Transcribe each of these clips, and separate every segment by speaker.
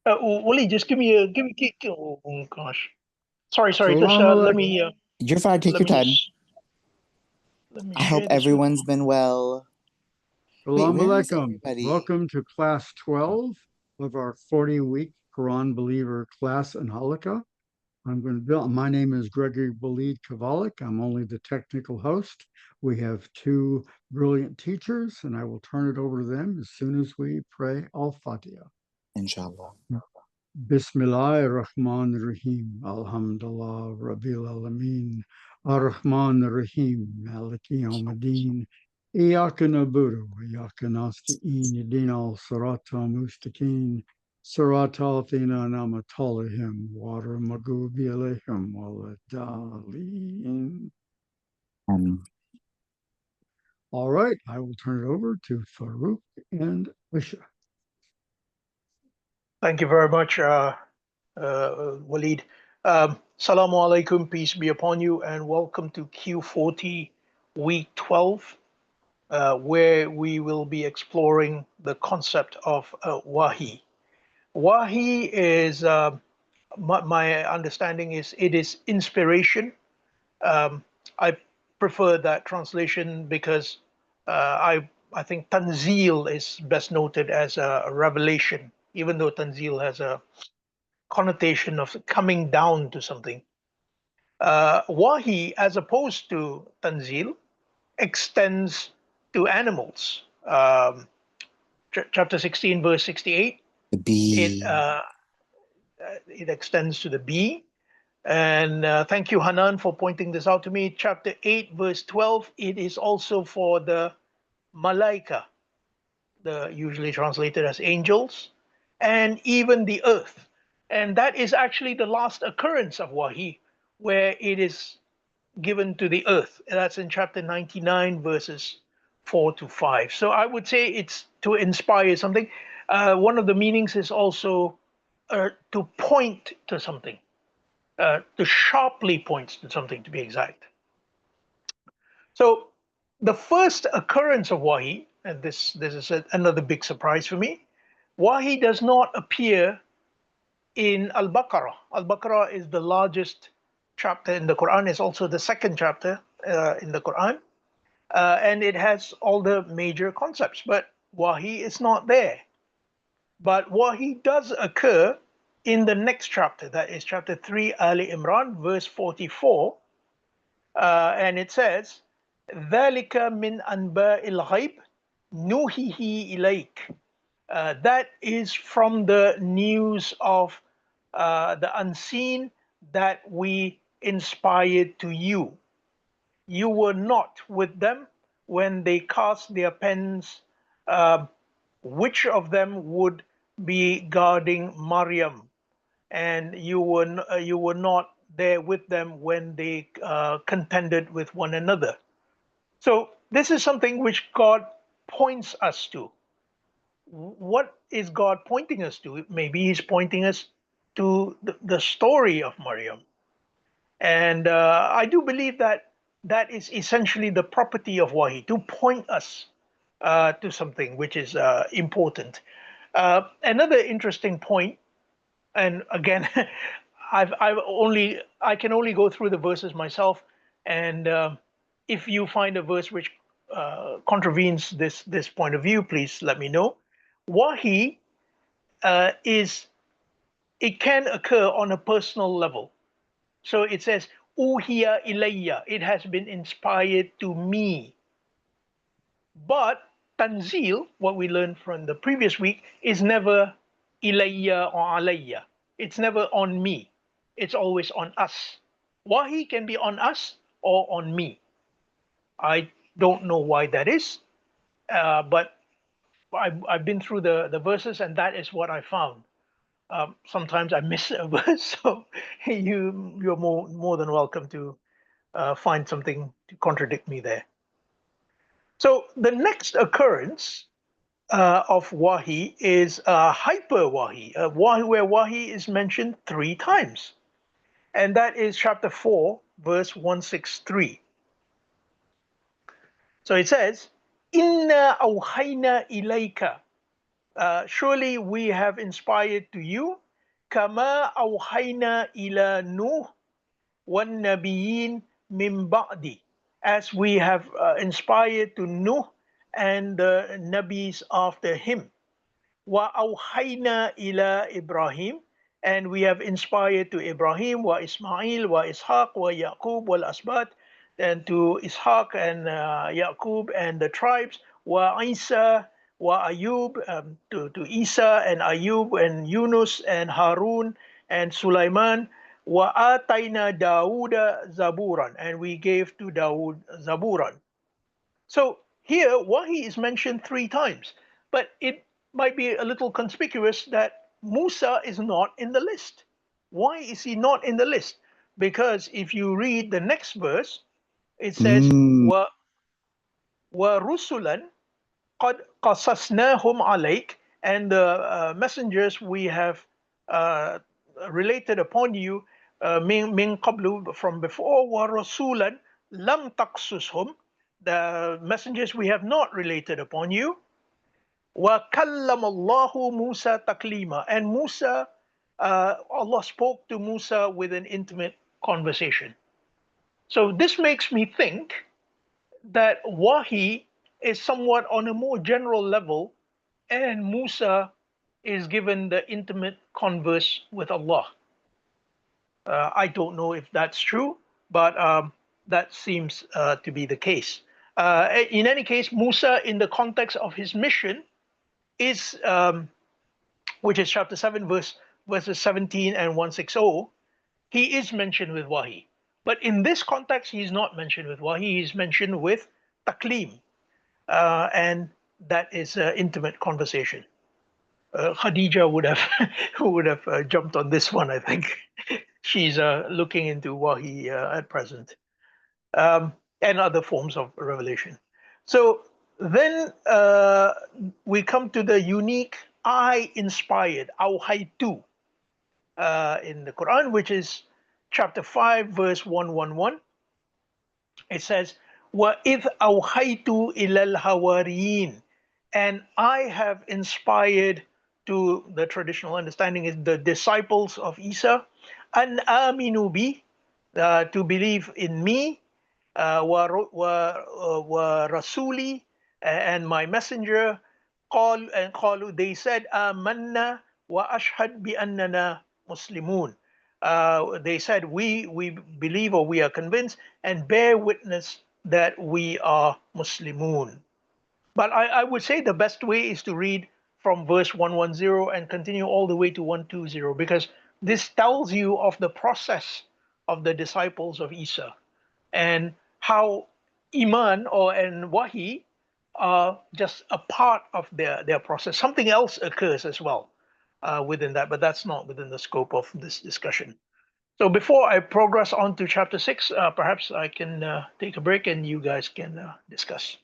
Speaker 1: Wally, just oh gosh. Sorry. Just
Speaker 2: Salam alaikum.
Speaker 3: You're fine. Take
Speaker 1: let
Speaker 3: your
Speaker 1: me
Speaker 3: time.
Speaker 1: just let me
Speaker 3: I hope
Speaker 1: share this with.
Speaker 3: everyone's been well. Wait,
Speaker 2: Salam
Speaker 3: where is
Speaker 2: alaikum.
Speaker 3: everybody?
Speaker 2: Welcome to class 12 of our 40-week Quran Believer class in Halaqa. I'm going to build. My name is Gregory Walid Kavalik. I'm only the technical host. We have two brilliant teachers, and I will turn it over to them as soon as we pray Al-Fatiha.
Speaker 3: Inshallah.
Speaker 2: Bismillah ar-Rahman ar-Rahim. Alhamdulillah Rabbil Alameen. Ar-Rahman ar-Rahim. Maliki Yawmiddin. Iyaka nabudu wa iyaka nasta'in. Yadina al-sirata mustaqim. Sirata al-thina namatolihim. Water magubi alaihim waladalin.
Speaker 3: Um,
Speaker 2: All right, I will turn it over to Farouk and Aisha.
Speaker 1: Thank you very much, Walid. Salamu alaikum, peace be upon you, and welcome to Q40 Week 12, where we will be exploring the concept of Wahi. Wahi is, my understanding is, it is inspiration. I prefer that translation because I think Tanzil is best noted as a revelation, even though Tanzil has a connotation of coming down to something. Wahi, as opposed to Tanzil, extends to animals. Chapter 16, verse 68,
Speaker 3: the
Speaker 1: it,
Speaker 3: bee.
Speaker 1: uh, it extends to the bee. And thank you, Hanan, for pointing this out to me. Chapter 8, verse 12, it is also for the Malaika, the usually translated as angels, and even the earth. And that is actually the last occurrence of Wahi, where it is given to the earth. That's in chapter 99, verses 4 to 5. So I would say it's to inspire something. One of the meanings is also to point to something, to sharply point to something, to be exact. So the first occurrence of Wahi, and this is another big surprise for me, Wahi does not appear in Al-Baqarah. Al-Baqarah is the largest chapter in the Quran. It's also the second chapter in the Quran. And it has all the major concepts, but Wahi is not there. But Wahi does occur in the next chapter, that is chapter 3, Ali Imran, verse 44. And it says, ذَلِكَ مِنْ أَنْبَاءِ الْغَيْبِ نُوحِهِ إِلَيْكَ. That is from the news of the unseen that we inspired to you. You were not with them when they cast their pens. Uh, which of them would be guarding Maryam? And you were not there with them when they contended with one another. So this is something which God points us to. What is God pointing us to? Maybe He's pointing us to the story of Maryam. And I do believe that that is essentially the property of Wahi, to point us to something which is important. Another interesting point, and again, I can only go through the verses myself, and if you find a verse which contravenes this point of view, please let me know. Wahi is it can occur on a personal level. So it says, Uhiya ilayya, it has been inspired to me. But tanzil, what we learned from the previous week, is never ilayya or alayya. It's never on me. It's always on us. Wahi can be on us or on me. I don't know why that is, but I've been through the verses and that is what I found. Sometimes I miss a verse, so you're more than welcome to find something to contradict me there. So the next occurrence of Wahi is hyper Wahi, Wahi, where Wahi is mentioned three times. And that is chapter 4, verse 163. So it says, Inna awhayna ilayka. Surely we have inspired to you, kama awhayna ila Nuh wan nabiyyin min ba'di, as we have inspired to Nuh and the nabis after him. Wa awhayna ila Ibrahim, and we have inspired to Ibrahim, wa Ismail, wa Ishaq, wa Yaqub, wal Asbat, and to Ishaq and Yaqub and the tribes, wa Isa, wa Ayub, to Isa and Ayub and Yunus and Harun and Sulaiman, wa atayna Dawuda Zaburan, and we gave to Dawood Zaburan. So here, Wahi is mentioned 3 times, but it might be a little conspicuous that Musa is not in the list. Why is he not in the list? Because if you read the next verse, it says,
Speaker 3: Mm.
Speaker 1: وَرُسُلًا قَدْ قَصَصْنَاهُمْ عَلَيْكَ, and the messengers we have uh, related upon you min qablu, from before, وَرَسُولًا لَمْ تَقْصُصْهُمْ, the messengers we have not related upon you. وَكَلَّمَ اللَّهُ مُوسَى تَكْلِيمًا, and Musa, Allah spoke to Musa with an intimate conversation. So this makes me think that Wahi is somewhat on a more general level, and Musa is given the intimate converse with Allah. I don't know if that's true, but that seems to be the case. In any case, Musa, in the context of his mission, is which is chapter 7, verses 17 and 160, he is mentioned with Wahi. But in this context, he is not mentioned with Wahi, he is mentioned with Taklim, and that is intimate conversation. Khadija would have would have jumped on this one, I think. She's looking into Wahi at present, and other forms of revelation. So then we come to the unique I inspired, awhaytu, in the Quran, which is chapter 5, verse 111. It says, وَإِذْ أَوْحَيْتُ إِلَى الْحَوَارِيِّينَ, and I have inspired to, the traditional understanding is the disciples of Isa, an aminu bi, to believe in me, wa rasuli, and my messenger. And qalu, they said, amanna wa ashhad bi annana muslimun. They said, we believe, or we are convinced, and bear witness that we are Muslimun. But I would say the best way is to read from verse 110 and continue all the way to 120, because this tells you of the process of the disciples of Isa and how Iman and Wahi are just a part of their process. Something else occurs as well within that, but that's not within the scope of this discussion. So before I progress on to chapter 6, perhaps I can take a break and you guys can discuss.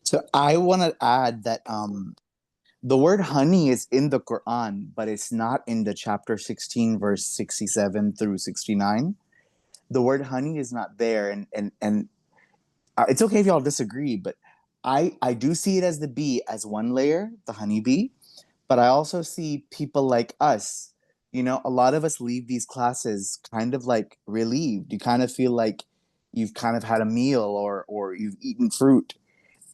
Speaker 3: So I want to add that the word honey is in the Quran, but it's not in the chapter 16, verse 67 through 69. The word honey is not there, and it's okay if y'all disagree, but I do see it as the bee, as one layer, the honey bee, but I also see people like us. You know, a lot of us leave these classes kind of like relieved. You kind of feel like you've kind of had a meal, or you've eaten fruit.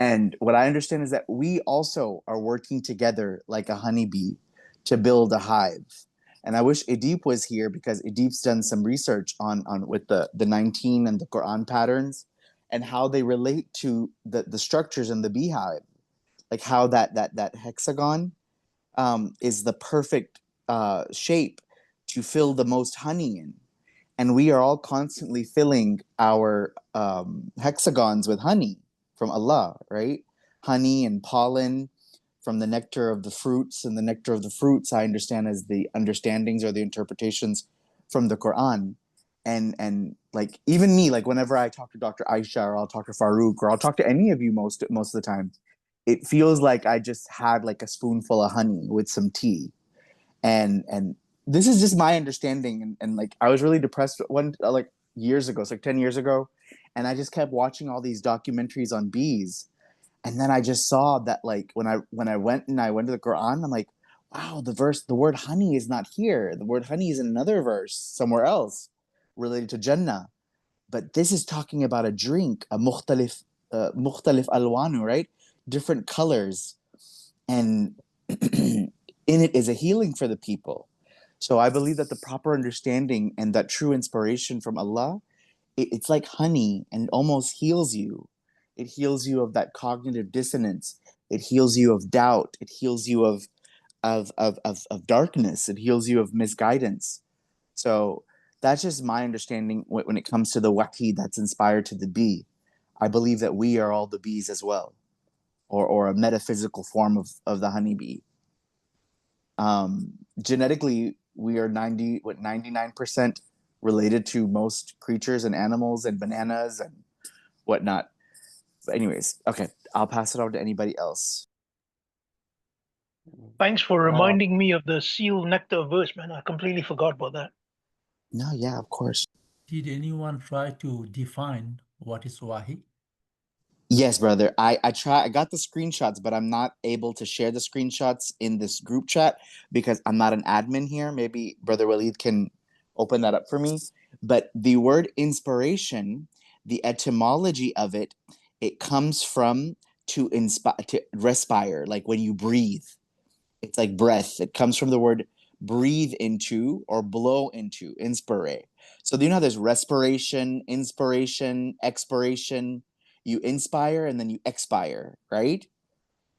Speaker 3: And what I understand is that we also are working together like a honeybee to build a hive. And I wish Edip was here, because Edip's done some research on with the 19 and the Quran patterns and how they relate to the structures in the beehive, like how that hexagon is the perfect shape to fill the most honey in. And we are all constantly filling our hexagons with honey from Allah, right? Honey and pollen from the nectar of the fruits, and the nectar of the fruits I understand as the understandings or the interpretations from the Quran. And like even me, like whenever I talk to Dr. Aisha, or I'll talk to Farouk, or I'll talk to any of you most of the time, it feels like I just had like a spoonful of honey with some tea. And this is just my understanding, and like I was really depressed one like years ago, it's like 10 years ago, and I just kept watching all these documentaries on bees, and then I just saw that like when I went to the Quran, I'm like, wow, the word honey is not here. The word honey is in another verse somewhere else related to Jannah. But this is talking about a drink, a mukhtalif alwanu, right? Different colors. And in it is a healing for the people. So I believe that the proper understanding and that true inspiration from Allah, it's like honey and almost heals you. It heals you of that cognitive dissonance. It heals you of doubt. It heals you of darkness. It heals you of misguidance. So that's just my understanding when it comes to the wahi that's inspired to the bee. I believe that we are all the bees as well, or a metaphysical form of the honeybee. Genetically, we are 99% related to most creatures and animals and bananas and whatnot. But anyways, okay, I'll pass it on to anybody else.
Speaker 1: Thanks for reminding me of the seal nectar verse, man. I completely forgot about that.
Speaker 3: No, yeah, of course.
Speaker 4: Did anyone try to define what is Wahi?
Speaker 3: Yes, brother. I got the screenshots, but I'm not able to share the screenshots in this group chat because I'm not an admin here. Maybe Brother Walid can open that up for me. But the word inspiration, the etymology of it, it comes from to inspire, to respire, like when you breathe. It's like breath. It comes from the word breathe into or blow into, inspire. So you know how there's respiration, inspiration, expiration. You inspire and then you expire, right?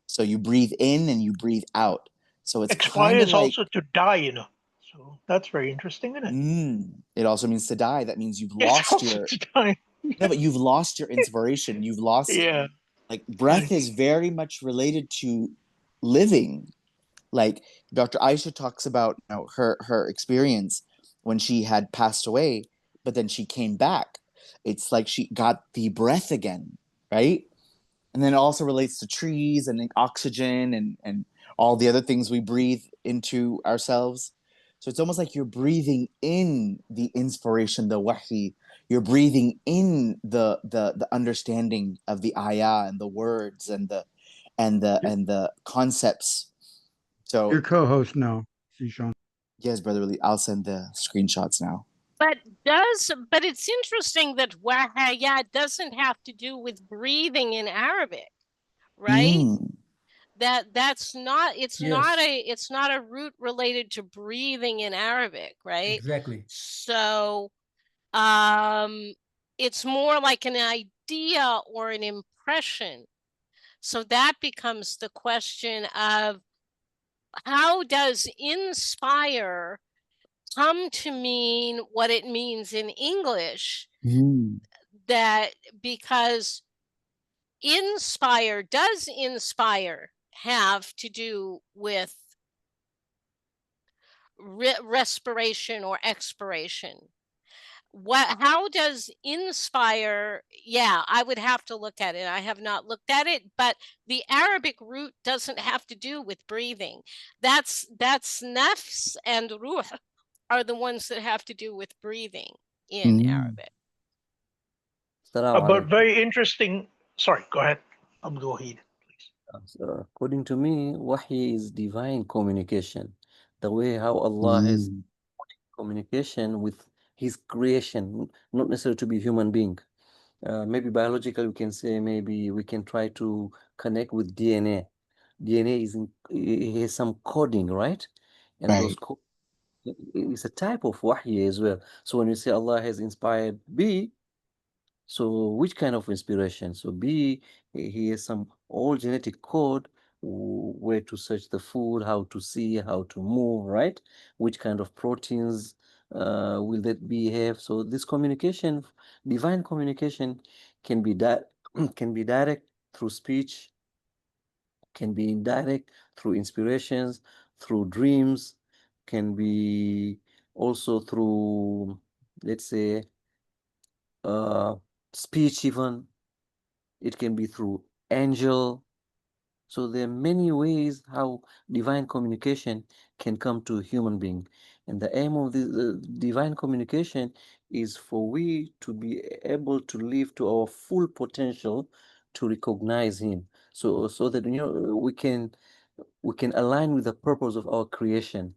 Speaker 3: So you breathe in and you breathe out. So it's
Speaker 1: Expire
Speaker 3: kind of
Speaker 1: is
Speaker 3: like,
Speaker 1: also to die, you know. So that's very interesting, isn't it?
Speaker 3: it also means to die. That means you've
Speaker 1: It's
Speaker 3: lost
Speaker 1: also
Speaker 3: your,
Speaker 1: to die.
Speaker 3: no, but you've lost your inspiration. You've lost,
Speaker 1: Yeah.
Speaker 3: like, breath is very much related to living. Like Dr. Aisha talks about, you know, her experience when she had passed away, but then she came back. It's like she got the breath again, right? And then it also relates to trees and oxygen and all the other things we breathe into ourselves. So it's almost like you're breathing in the inspiration, the wahi. You're breathing in the understanding of the ayah and the words and the concepts. So
Speaker 2: Your co-host now, Zishan.
Speaker 3: yes, Brother Lee, I'll send the screenshots now.
Speaker 5: But it's interesting that wahaya doesn't have to do with breathing in Arabic, right? That's not it's not a root related to breathing in Arabic, right?
Speaker 4: Exactly.
Speaker 5: So it's more like an idea or an impression. So that becomes the question of how does inspire come to mean what it means in English? That because does inspire have to do with respiration or expiration? How does inspire? Yeah, I would have to look at it. I have not looked at it, but the Arabic root doesn't have to do with breathing. That's nafs and ruh are the ones that have to do with breathing in Arabic.
Speaker 1: But very interesting. Sorry, go ahead. Go ahead, please.
Speaker 6: According to me, Wahi is divine communication. The way how Allah has communication with His creation, not necessarily to be human being. Maybe biological, we can say, maybe we can try to connect with DNA. DNA it has some coding, right? And those it's a type of Wahi as well. So when you say Allah has inspired B, so which kind of inspiration? So B, he has some old genetic code where to search the food, how to see, how to move, right? Which kind of proteins will that be have? So this communication, divine communication, can be can be direct through speech, can be indirect through inspirations, through dreams, can be also through, let's say, speech even. It can be through angel. So there are many ways how divine communication can come to a human being. And the aim of the divine communication is for we to be able to live to our full potential to recognize him. So that we can align with the purpose of our creation,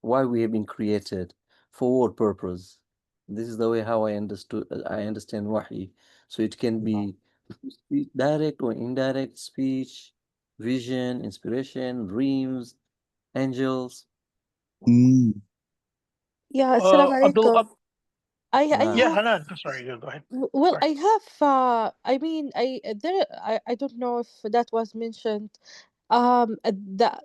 Speaker 6: why we have been created, for what purpose. This is the way how I understand Wahi. So it can be direct or indirect speech, vision, inspiration, dreams, angels.
Speaker 3: Mm.
Speaker 7: Yeah, Assalamu
Speaker 1: Abdul,
Speaker 7: alaikum. I
Speaker 1: yeah,
Speaker 7: have
Speaker 1: Hanan, sorry, go ahead.
Speaker 7: well,
Speaker 1: Sorry.
Speaker 7: I have I mean I don't know if that was mentioned. That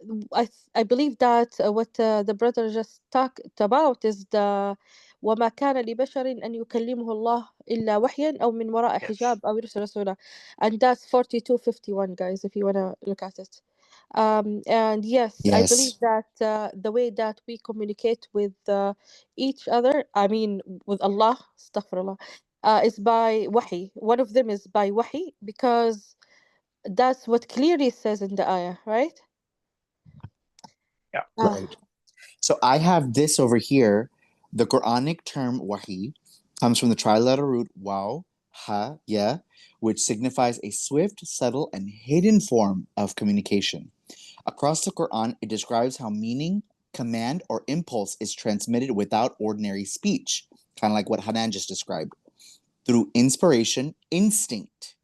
Speaker 7: I believe that what the brother just talked about is the وما كان لبشر أن يكلمه الله إلا وحيا أو من وراء
Speaker 1: Yes.
Speaker 7: حجاب أو يرسل رسولا, and that's 42:51, guys, if you wanna look at it. And yes, I believe
Speaker 3: Yes.
Speaker 7: that the way that we communicate with each other, I mean with Allah, astaghfirullah, is by wahi. One of them is by wahi because that's what clearly says in the ayah, right?
Speaker 1: Yeah.
Speaker 3: Right. So I have this over here. The Quranic term wahi comes from the trilateral root waw, ha, ya, which signifies a swift, subtle, and hidden form of communication. Across the Quran, it describes how meaning, command, or impulse is transmitted without ordinary speech, kind of like what Hanan just described, through inspiration, instinct,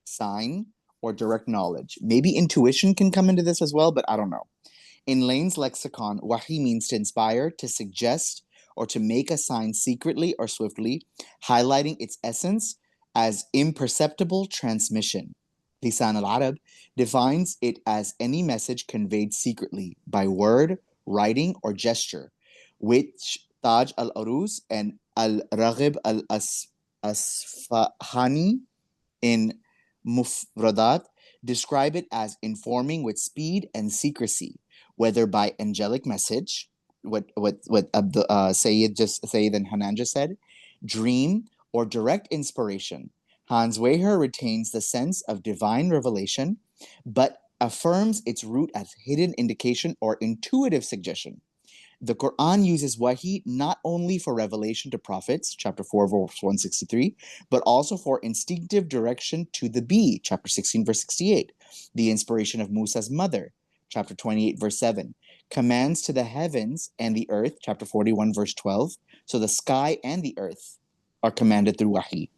Speaker 3: sign, or direct knowledge. Maybe intuition can come into this as well, but I don't know. In Lane's lexicon, wahi means to inspire, to suggest, or to make a sign secretly or swiftly, highlighting its essence as imperceptible transmission. Lisan al-Arab defines it as any message conveyed secretly by word, writing, or gesture, which Taj al-Aruz and al-Raghib al-Asfahani in Mufradat describe it as informing with speed and secrecy, whether by angelic message, what Sayyid and Hanan just said, dream, or direct inspiration. Hans Weher retains the sense of divine revelation, but affirms its root as hidden indication or intuitive suggestion. The Quran uses wahi not only for revelation to prophets, chapter 4, verse 163, but also for instinctive direction to the bee, chapter 16, verse 68, the inspiration of Musa's mother, chapter 28, verse 7, commands to the heavens and the earth, chapter 41, verse 12, so the sky and the earth are commanded through wahi.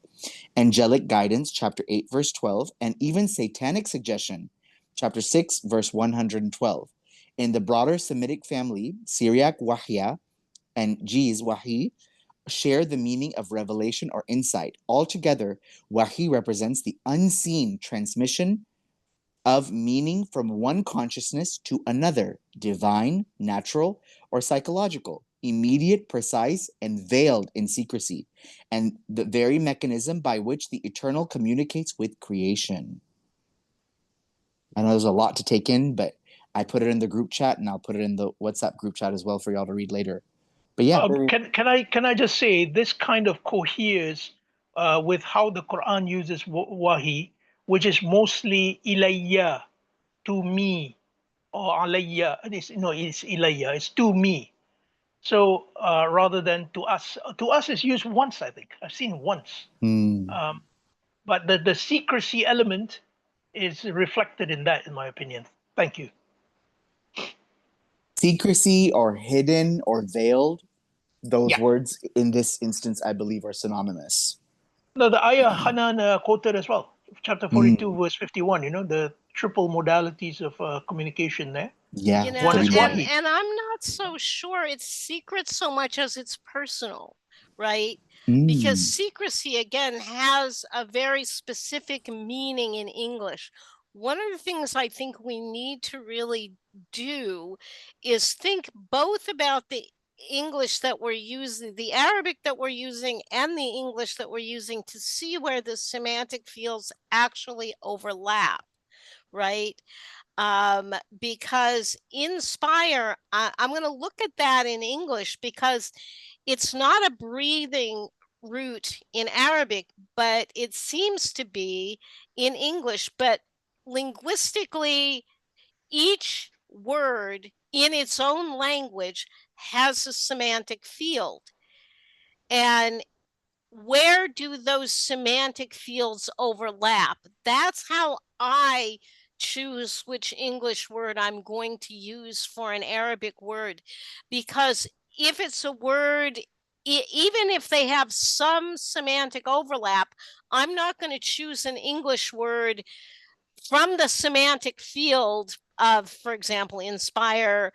Speaker 3: Angelic guidance, chapter 8, verse 12, and even satanic suggestion, chapter 6, verse 112. In the broader Semitic family, Syriac wahya and Ge'ez wahi share the meaning of revelation or insight. Altogether, wahi represents the unseen transmission of meaning from one consciousness to another, divine, natural, or psychological, immediate, precise, and veiled in secrecy, and the very mechanism by which the eternal communicates with creation. I know there's a lot to take in, but I put it in the group chat, and I'll put it in the WhatsApp group chat as well for y'all to read later. But yeah.
Speaker 1: Can I just say this kind of coheres with how the Quran uses wahi, which is mostly ilayya, to me, or alayya. It's ilayya. It's to me. So rather than to us is used once. I think I've seen once. But the secrecy element is reflected in that, in my opinion. Thank you.
Speaker 3: Secrecy or hidden or veiled, those
Speaker 1: Yeah.
Speaker 3: words in this instance, I believe, are synonymous.
Speaker 1: No, the ayah Hanan quoted as well, chapter 42, verse 51. The triple modalities of communication there.
Speaker 3: Yeah,
Speaker 1: One is wahi.
Speaker 5: And I'm not so sure it's secret so much as it's personal, right? Because secrecy, again, has a very specific meaning in English. One of the things I think we need to really do is think both about the English that we're using, the Arabic that we're using, and the English that we're using to see where the semantic fields actually overlap, right? Because inspire, I'm going to look at that in English because it's not a breathing root in Arabic, but it seems to be in English. But linguistically, each word in its own language has a semantic field. And where do those semantic fields overlap? That's how I choose which English word I'm going to use for an Arabic word. Because if it's a word, even if they have some semantic overlap, I'm not going to choose an English word from the semantic field of, for example, inspire,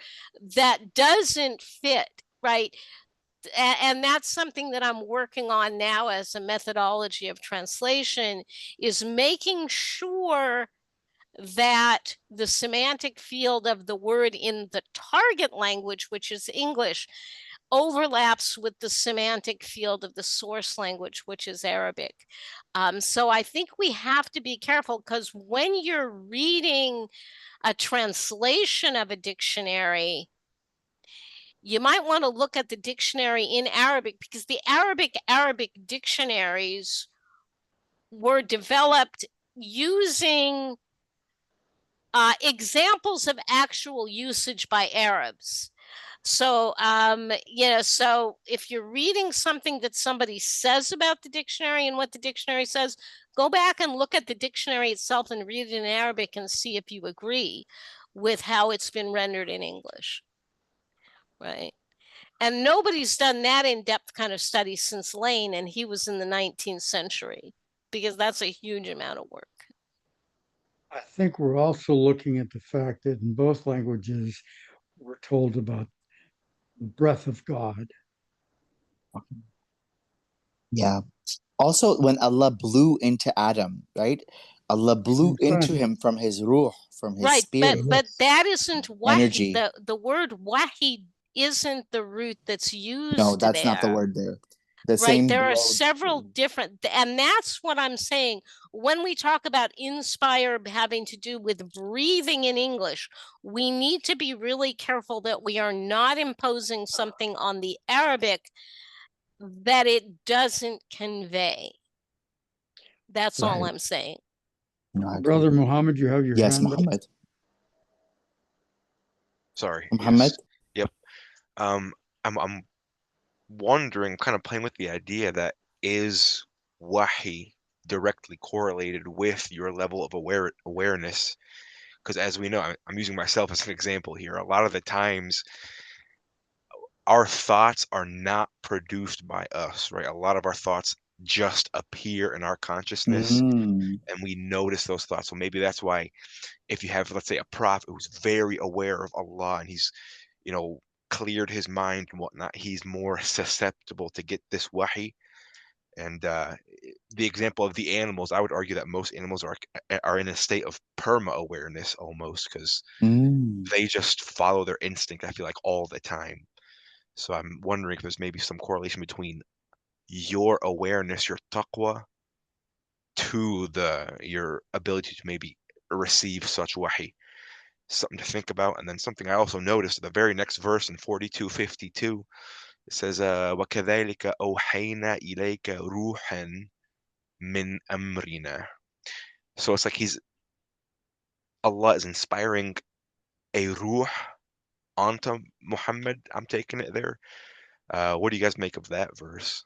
Speaker 5: that doesn't fit, right? And that's something that I'm working on now as a methodology of translation, is making sure that the semantic field of the word in the target language, which is English, overlaps with the semantic field of the source language, which is Arabic. So I think we have to be careful, because when you're reading a translation of a dictionary, you might want to look at the dictionary in Arabic, because the Arabic dictionaries were developed using examples of actual usage by Arabs. So, so if you're reading something that somebody says about the dictionary and what the dictionary says, go back and look at the dictionary itself and read it in Arabic and see if you agree with how it's been rendered in English, right? And nobody's done that in-depth kind of study since Lane, and he was in the 19th century, because that's a huge amount of work.
Speaker 2: I think we're also looking at the fact that in both languages, we're told about the breath of God.
Speaker 3: Yeah. Also, when Allah blew into Adam, right? Allah blew into him from his ruh, from his
Speaker 5: Right,
Speaker 3: spirit.
Speaker 5: but that isn't Wahi.
Speaker 3: Energy.
Speaker 5: The word Wahi isn't the root that's used
Speaker 3: No, that's
Speaker 5: there.
Speaker 3: not the word there. The
Speaker 5: Right,
Speaker 3: same
Speaker 5: there are
Speaker 3: blow-
Speaker 5: several different, and that's what I'm saying. When we talk about inspire having to do with breathing in English, we need to be really careful that we are not imposing something on the Arabic that it doesn't convey. That's all
Speaker 2: Right.
Speaker 5: I'm saying.
Speaker 3: No, I agree.
Speaker 2: Brother Muhammad, you have your
Speaker 3: Yes,
Speaker 2: hand up?
Speaker 3: Muhammad.
Speaker 8: Sorry.
Speaker 3: Muhammad?
Speaker 8: Yes. Yep. I'm wondering, kind of playing with the idea that is Wahi directly correlated with your level of awareness? Because as we know, I'm using myself as an example here. A lot of the times, our thoughts are not produced by us, right? A lot of our thoughts just appear in our consciousness,
Speaker 3: Mm.
Speaker 8: and we notice those thoughts. So maybe that's why, if you have, let's say, a prophet who's very aware of Allah and he's, cleared his mind and whatnot, he's more susceptible to get this wahi. And the example of the animals, I would argue that most animals are in a state of perma awareness almost, because they just follow their instinct, I feel like, all the time. So I'm wondering if there's maybe some correlation between your awareness, your taqwa, to your ability to maybe receive such wahi. Something to think about. And then something I also noticed, the very next verse in 42:52, it says, وَكَذَلِكَ أَوْحَيْنَا إِلَيْكَ رُوحًا مِّنْ أَمْرِنَا. So it's like Allah is inspiring a ruh onto Muhammad. I'm taking it there. What do you guys make of that verse?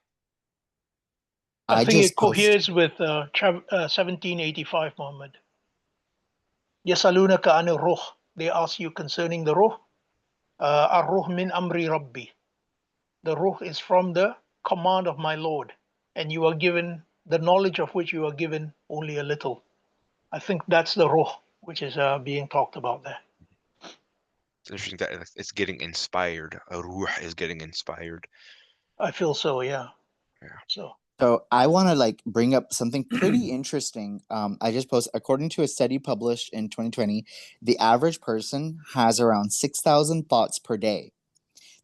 Speaker 1: I think
Speaker 3: just
Speaker 1: it coheres with 1785, Muhammad. يَسَأَلُونَكَ عَنِ الرُّوحِ. They ask you concerning the ruh. الرُّوحُ مِنْ أَمْرِ رَبِّي. The ruh is from the command of my Lord, and you are given the knowledge of which you are given only a little. I think that's the ruh which is being talked about there.
Speaker 8: It's interesting that it's getting inspired. A ruh is getting inspired.
Speaker 1: I feel so, yeah.
Speaker 8: Yeah.
Speaker 3: So I want to bring up something pretty interesting. I just posted, according to a study published in 2020, the average person has around 6,000 thoughts per day.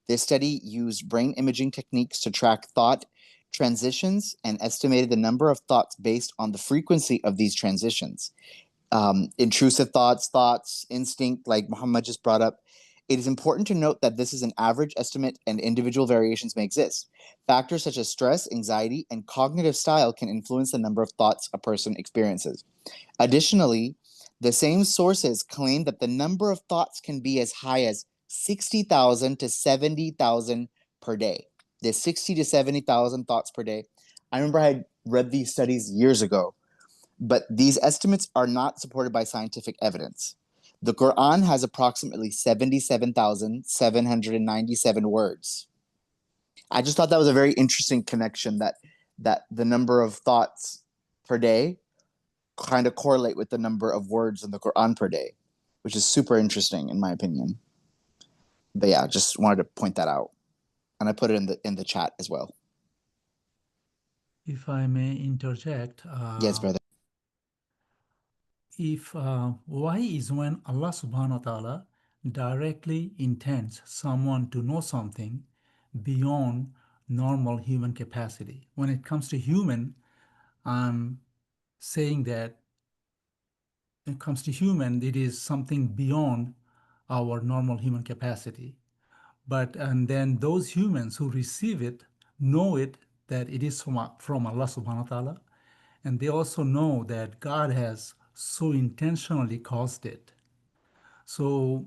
Speaker 3: This study used brain imaging techniques to track thought transitions and estimated the number of thoughts based on the frequency of these transitions. Intrusive thoughts, instinct, like Muhammad just brought up. It is important to note that this is an average estimate and individual variations may exist. Factors such as stress, anxiety, and cognitive style can influence the number of thoughts a person experiences. Additionally, the same sources claim that the number of thoughts can be as high as 60,000 to 70,000 per day. There's 60 to 70,000 thoughts per day. I remember I had read these studies years ago, but these estimates are not supported by scientific evidence. The Quran has approximately 77,797 words. I just thought that was a very interesting connection, that the number of thoughts per day kind of correlate with the number of words in the Quran per day, which is super interesting in my opinion. But yeah, just wanted to point that out, and I put it in the chat as well.
Speaker 4: If I may interject,
Speaker 3: Yes, brother.
Speaker 4: if Wahi is when Allah subhanahu wa ta'ala directly intends someone to know something beyond normal human capacity. When it comes to human, I'm saying that when it comes to human, it is something beyond our normal human capacity. But and then those humans who receive it know it, that it is from Allah subhanahu wa ta'ala, and they also know that God has so intentionally caused it. So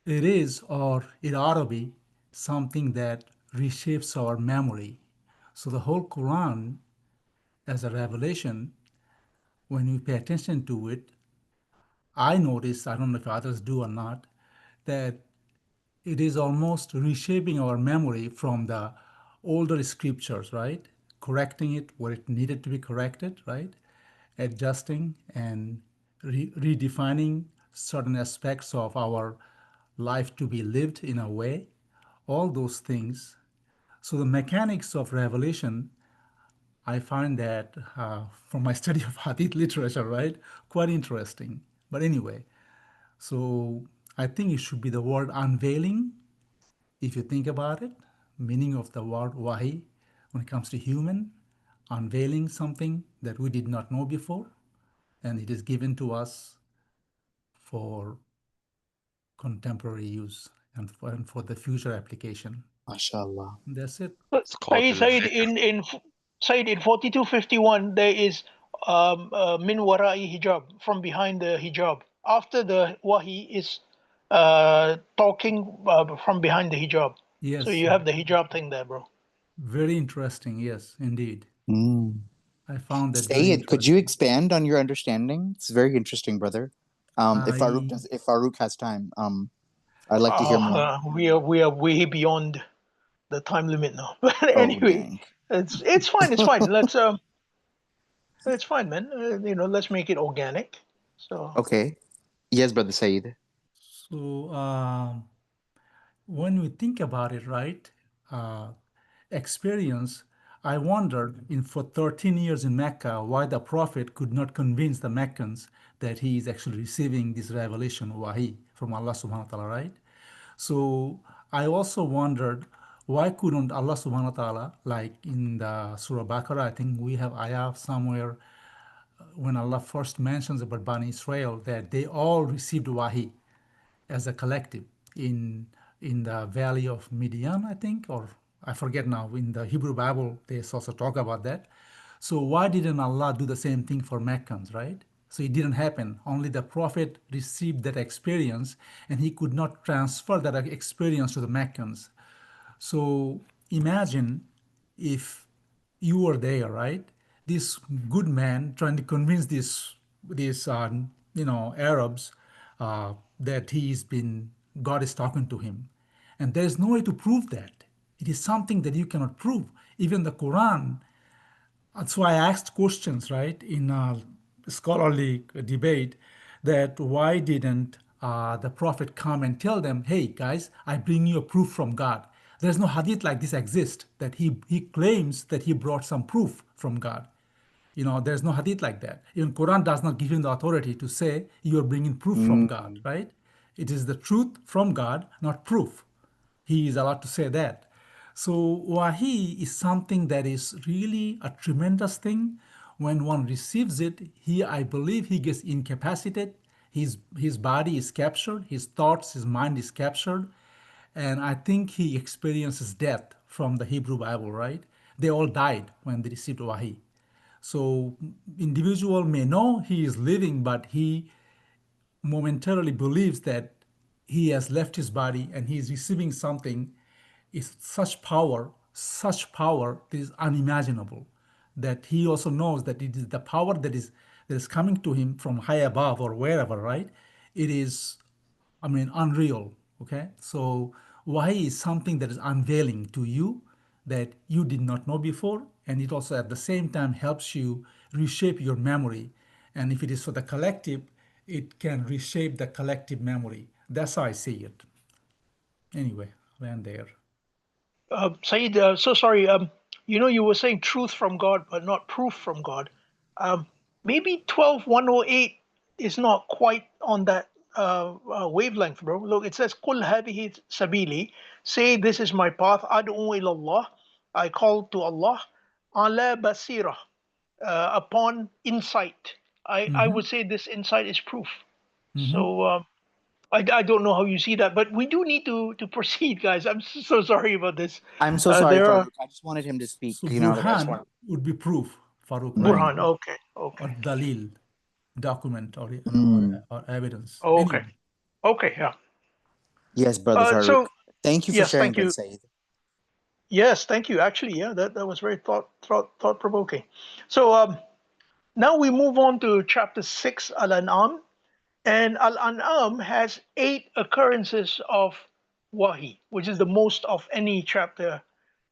Speaker 4: it is, or it ought to be, something that reshapes our memory. So the whole Quran as a revelation, when we pay attention to it, I notice, I don't know if others do or not, that it is almost reshaping our memory from the older scriptures, right? Correcting it where it needed to be corrected, right? Adjusting and redefining certain aspects of our life to be lived in a way, all those things. So the mechanics of revelation, I find that from my study of Hadith literature, right, quite interesting. But anyway, so I think it should be the word unveiling, if you think about it, meaning of the word Wahi when it comes to human, unveiling something that we did not know before, and it is given to us for contemporary use and for the future application.
Speaker 3: MashaAllah.
Speaker 4: That's it.
Speaker 8: It's called
Speaker 1: Said
Speaker 8: the
Speaker 1: in 4251 there is min warai hijab, from behind the hijab. After the wahi is talking from behind the hijab. So
Speaker 4: Yes,
Speaker 1: you have the hijab thing there, bro.
Speaker 4: very interesting. Yes, indeed. I found that very
Speaker 3: Sayyid, could you
Speaker 4: interesting.
Speaker 3: expand on your understanding? It's very interesting, brother. If Farouk has time, I'd like to hear more.
Speaker 1: We are way beyond the time limit now. But
Speaker 3: Oh,
Speaker 1: anyway,
Speaker 3: dang.
Speaker 1: it's fine. It's fine. It's fine, man. Let's make it organic. So
Speaker 3: Okay. Yes, brother Sayyid.
Speaker 4: So when we think about it, right, experience, I wondered for 13 years in Mecca why the Prophet could not convince the Meccans that he is actually receiving this revelation, Wahi, from Allah subhanahu wa ta'ala, right? So I also wondered why couldn't Allah subhanahu wa ta'ala, like in the Surah Baqarah, I think we have ayah somewhere when Allah first mentions about Bani Israel that they all received Wahi as a collective in the valley of Midian, I think, or I forget now. In the Hebrew Bible, they also talk about that. So why didn't Allah do the same thing for Meccans, right? So it didn't happen. Only the Prophet received that experience, and he could not transfer that experience to the Meccans. So imagine if you were there, right? This good man trying to convince these Arabs that God is talking to him, and there is no way to prove that. It is something that you cannot prove. Even the Quran. That's why I asked questions, right, in a scholarly debate, that why didn't the Prophet come and tell them, hey, guys, I bring you a proof from God. There's no hadith like this exist, that he claims that he brought some proof from God. There's no hadith like that. Even Quran does not give him the authority to say you are bringing proof from God, right? It is the truth from God, not proof. He is allowed to say that. So Wahi is something that is really a tremendous thing. When one receives it, I believe he gets incapacitated. His body is captured, his thoughts, his mind is captured, and I think he experiences death from the Hebrew Bible, right? They all died when they received Wahi. So individual may know he is living, but he momentarily believes that he has left his body and he is receiving something is such power that is unimaginable, that he also knows that it is the power that is coming to him from high above or wherever, right? It is, I mean, unreal. Okay, so Wahi is something that is unveiling to you that you did not know before, and it also at the same time helps you reshape your memory. And if it is for the collective, it can reshape the collective memory. That's how I see it. Anyway, land there.
Speaker 1: Saeed, so sorry. You were saying truth from God, but not proof from God. Maybe 12:108 is not quite on that wavelength, bro. Look, it says, "Qul hadihi sabili." Say, this is my path. Ad'u ila Allah. I call to Allah. Ala basira. Upon insight. I would say this insight is proof. So I don't know how you see that, but we do need to proceed, guys. I'm so sorry about this.
Speaker 3: I'm so sorry,
Speaker 1: There are
Speaker 3: Farouk. I just wanted him to speak.
Speaker 4: So
Speaker 3: You know, like I just
Speaker 4: Burhan
Speaker 3: want.
Speaker 4: would be proof, Farouk, right?
Speaker 1: Burhan. Okay,
Speaker 4: Or
Speaker 1: okay,
Speaker 4: Dalil, document, or
Speaker 3: Mm.
Speaker 4: or evidence.
Speaker 1: okay,
Speaker 4: Anyway,
Speaker 1: okay. Yeah.
Speaker 3: Yes, brother Farouk.
Speaker 1: So
Speaker 3: Thank you for
Speaker 1: yes,
Speaker 3: sharing
Speaker 1: thank
Speaker 3: that,
Speaker 1: you.
Speaker 3: Saeed.
Speaker 1: Yes, thank you. Actually, yeah, that was very thought provoking. So now we move on to chapter 6, Al-An'am, and Al-An'am has 8 occurrences of Wahi, which is the most of any chapter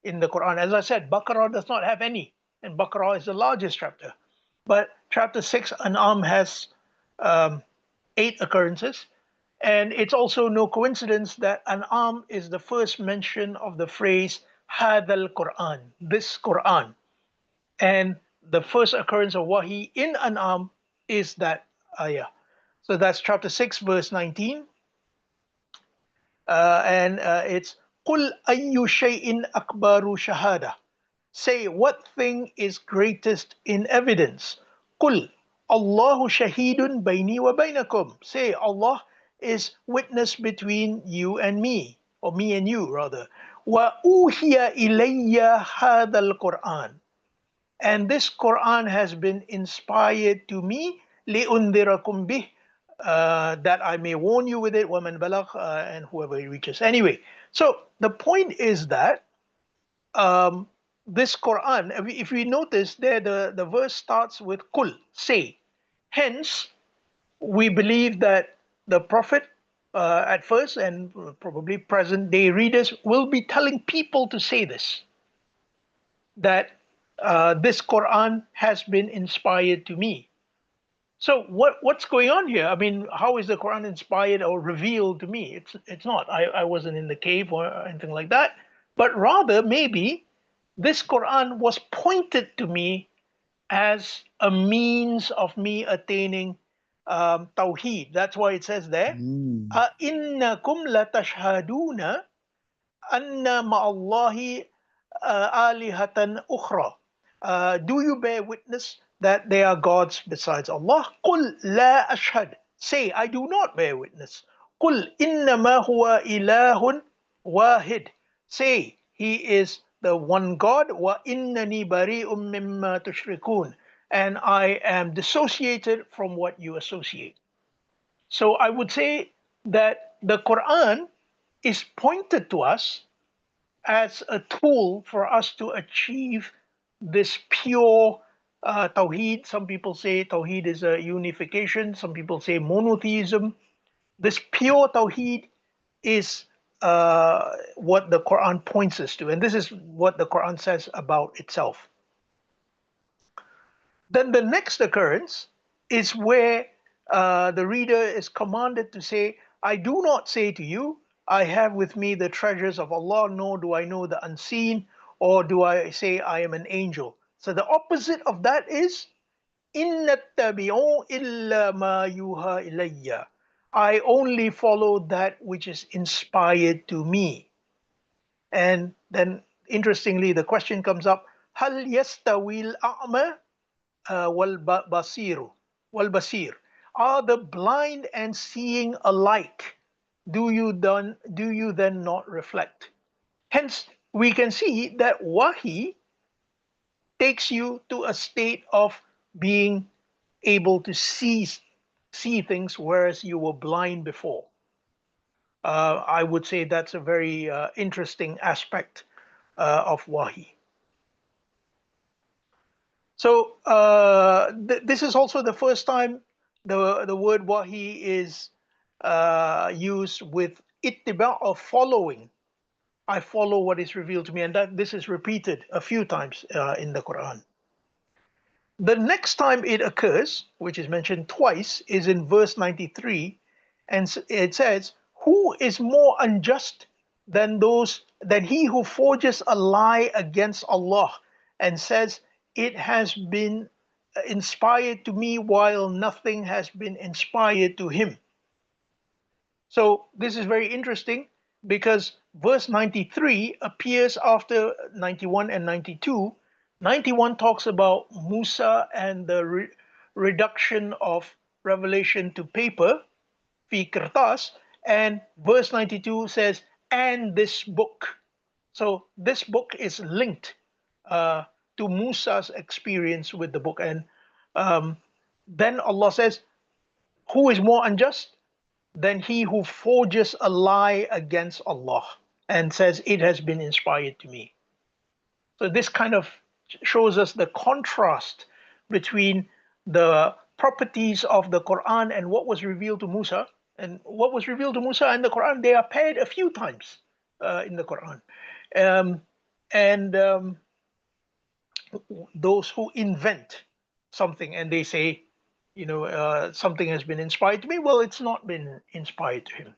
Speaker 1: in the Quran. As I said, Baqarah does not have any, and Baqarah is the largest chapter. But chapter 6, An'am, has 8 occurrences. And it's also no coincidence that An'am is the first mention of the phrase Hadal Quran, this Quran. And the first occurrence of Wahi in An'am is that ayah. So that's chapter 6, verse 19. And it's قُلْ أَيُّ شَيْءٍ أَكْبَرُ شَهَادَةً. Say, what thing is greatest in evidence? Qul Allahu shahidun bayni wa baynakum. Say, Allah is witness between you and me, or me and you rather. Wa uhiya ilayya hadal Quran. And this Quran has been inspired to me li'undirakum bih, that I may warn you with it, waman balagh, and whoever it reaches. Anyway, so the point is that um, this Quran, if we notice there, the verse starts with kul, say. Hence, we believe that the Prophet at first and probably present day readers will be telling people to say this, that this Quran has been inspired to me. So what's going on here? I mean, how is the Quran inspired or revealed to me? It's not. I wasn't in the cave or anything like that, but rather maybe this Quran was pointed to me as a means of me attaining Tawheed. That's why it says there,
Speaker 3: Mm.
Speaker 1: "Innakum latashhaduna anna ma'allahi alihatan ukhra." Do you bear witness that there are gods besides Allah? قُلْ لَا أَشْهَدُ. Say, I do not bear witness. قُلْ إِنَّمَا هُوَ إِلَهٌ wahid. Say, he is the one God. وَإِنَّنِي بَرِيءٌ مِّمَّا تُشْرِكُونَ. And I am dissociated from what you associate. So I would say that the Quran is pointed to us as a tool for us to achieve this pure Tawheed. Some people say Tawheed is a unification, some people say monotheism. This pure Tawheed is what the Quran points us to, and this is what the Quran says about itself. Then the next occurrence is where the reader is commanded to say, I do not say to you, I have with me the treasures of Allah, nor do I know the unseen, or do I say I am an angel. So the opposite of that is, إِنَّ اتَّبِعُوا إِلَّا مَا يُوحَى إِلَيَّ. I only follow that which is inspired to me. And then interestingly, the question comes up, هَلْ يَسْتَوِي الْأَعْمَى والبصير والبصير. Are the blind and seeing alike? Do you then not reflect? Hence, we can see that Wahi takes you to a state of being able to see things, whereas you were blind before. I would say that's a very interesting aspect of Wahi. So this is also the first time the word Wahi is used with ittiba, of following. I follow what is revealed to me, and that this is repeated a few times in the Quran. The next time it occurs, which is mentioned twice, is in verse 93, and it says, "Who is more unjust than he who forges a lie against Allah and says it has been inspired to me while nothing has been inspired to him?" So this is very interesting because verse 93 appears after 91 and 92. 91 talks about Musa and the reduction of revelation to paper, fi kertas, and verse 92 says, "and this book." So this book is linked to Musa's experience with the book. And then Allah says, "Who is more unjust than he who forges a lie against Allah and says it has been inspired to me?" So this kind of shows us the contrast between the properties of the Quran and what was revealed to Musa. And what was revealed to Musa and the Quran, they are paired a few times in the Quran. And those who invent something and they say, something has been inspired to me, well, it's not been inspired to him.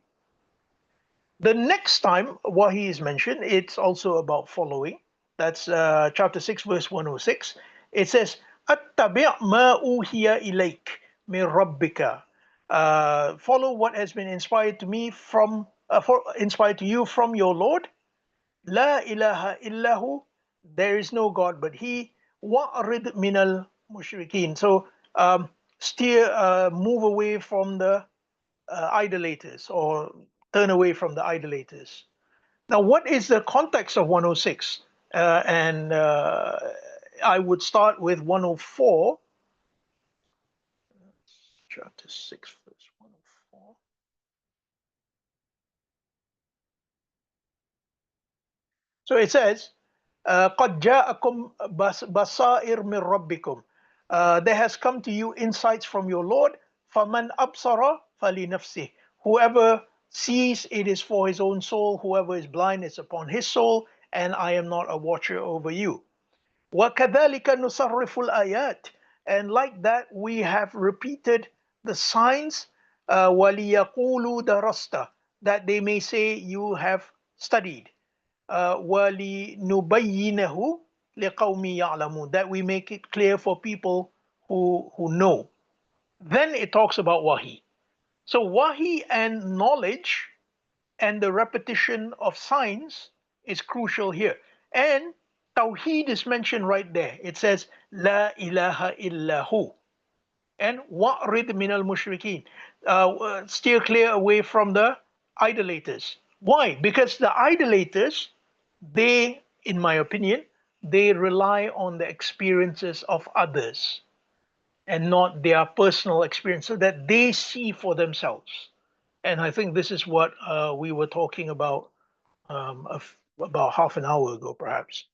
Speaker 1: The next time Wahi is mentioned, it's also about following. That's chapter 6, verse 106. It says, "Attabi' ma uhiya ilayk min rabbika." Follow what has been inspired to me inspired to you from your Lord. La ilaha illahu, there is no God but He. Wa'rid minal mushrikeen. So move away from the idolaters, or turn away from the idolaters. Now, what is the context of 106? And I would start with 104. Chapter 6, verse 104. So it says, قَدْ جَاءَكُمْ بَصَائِرْ مِنْ رَبِّكُمْ. There has come to you insights from your Lord. فَمَنْ أَبْصَرَ فَلِنَفْسِهِ. Whoever sees, it is for his own soul. Whoever is blind, it's upon his soul. And I am not a watcher over you. وَكَذَلِكَ نُصَرِّفُ الْآيَاتِ. And like that, we have repeated the signs, وَلِيَقُولُوا دَرَسْتَ, that they may say you have studied. وَلِنُبَيِّنَهُ لِقَوْمِ يَعْلَمُونَ, that we make it clear for people who know. Then it talks about Wahi. So Wahi and knowledge and the repetition of signs is crucial here. And Tawheed is mentioned right there. It says, La ilaha illahu. And wa'rid minal mushrikeen. Steer clear away from the idolaters. Why? Because the idolaters, they, in my opinion, they rely on the experiences of others and not their personal experience, so that they see for themselves. And I think this is what we were talking about about half an hour ago, perhaps.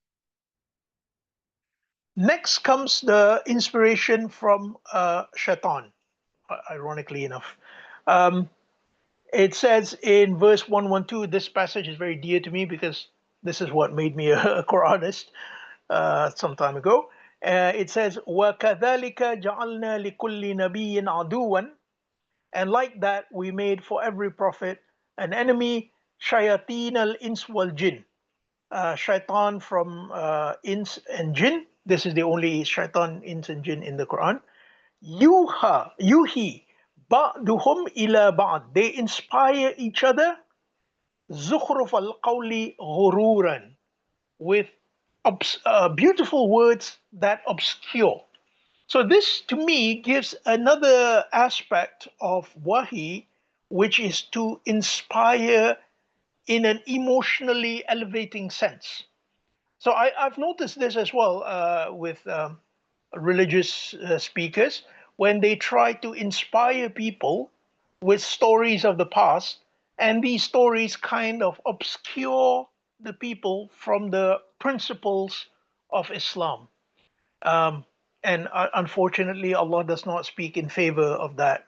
Speaker 1: Next comes the inspiration from Shaitan, ironically enough. It says in verse 112, this passage is very dear to me because this is what made me a Quranist some time ago. It says, وَكَذَلِكَ جَعَلْنَا لِكُلِّ نَبِيٍّ عَدُوًا. And like that, we made for every prophet an enemy, shayateen al-ins wal-jinn. Shaitan from ins and jinn. This is the only shaitan, ins and jinn in the Quran. Yuhi, ba'duhum ila ba'd. They inspire each other. Zukhruf al-qawli ghururan. With beautiful words that obscure. So this, to me, gives another aspect of Wahi, which is to inspire in an emotionally elevating sense. So I've noticed this as well with religious speakers. When they try to inspire people with stories of the past, And these stories kind of obscure the people from the principles of Islam. Um, and unfortunately, Allah does not speak in favor of that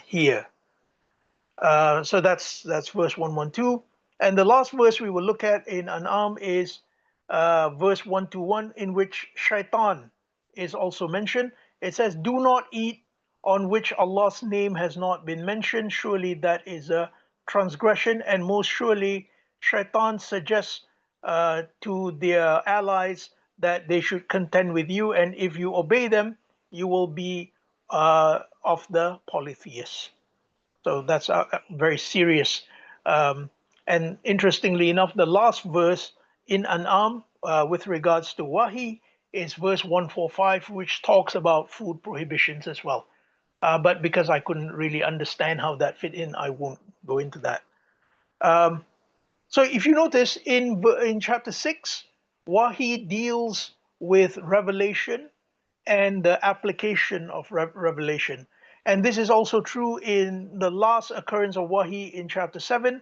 Speaker 1: here. So that's verse 112. And the last verse we will look at in An'am is verse 121, in which shaitan is also mentioned. It says, "Do not eat on which Allah's name has not been mentioned. Surely that is a transgression, and most surely shaitan suggests to their allies that they should contend with you, and if you obey them, you will be of the polytheists." So that's very serious. And interestingly enough, the last verse in An'am with regards to Wahi is verse 145, which talks about food prohibitions as well. But because I couldn't really understand how that fit in, I won't go into that. So if you notice in chapter 6, Wahi deals with revelation and the application of revelation. And this is also true in the last occurrence of Wahi in chapter 7.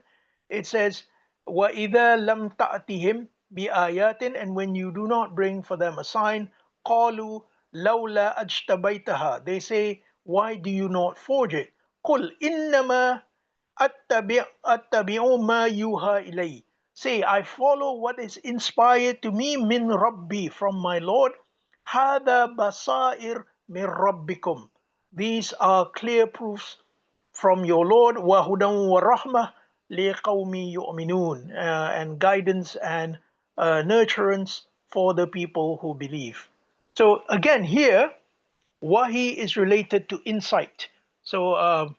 Speaker 1: It says, وَإِذَا لَمْ تَأْتِهِمْ بِآيَاتٍ, and when you do not bring for them a sign, قَالُوا لَوْلَا أَجْتَبَيْتَهَا, they say, why do you not forge it? قُلْ إِنَّمَا أَتَّبِعُ مَا يُوحَى إِلَيَّ, say, I follow what is inspired to me min Rabbi, from my Lord. هَذَا بَصَائِرْ مِنْ رَبِّكُمْ, these are clear proofs from your Lord. وَهُدًى وَرَحْمَةً لِقَوْمِ يُؤْمِنُونَ, and guidance and nurturance for the people who believe. So again here, Wahi is related to insight. So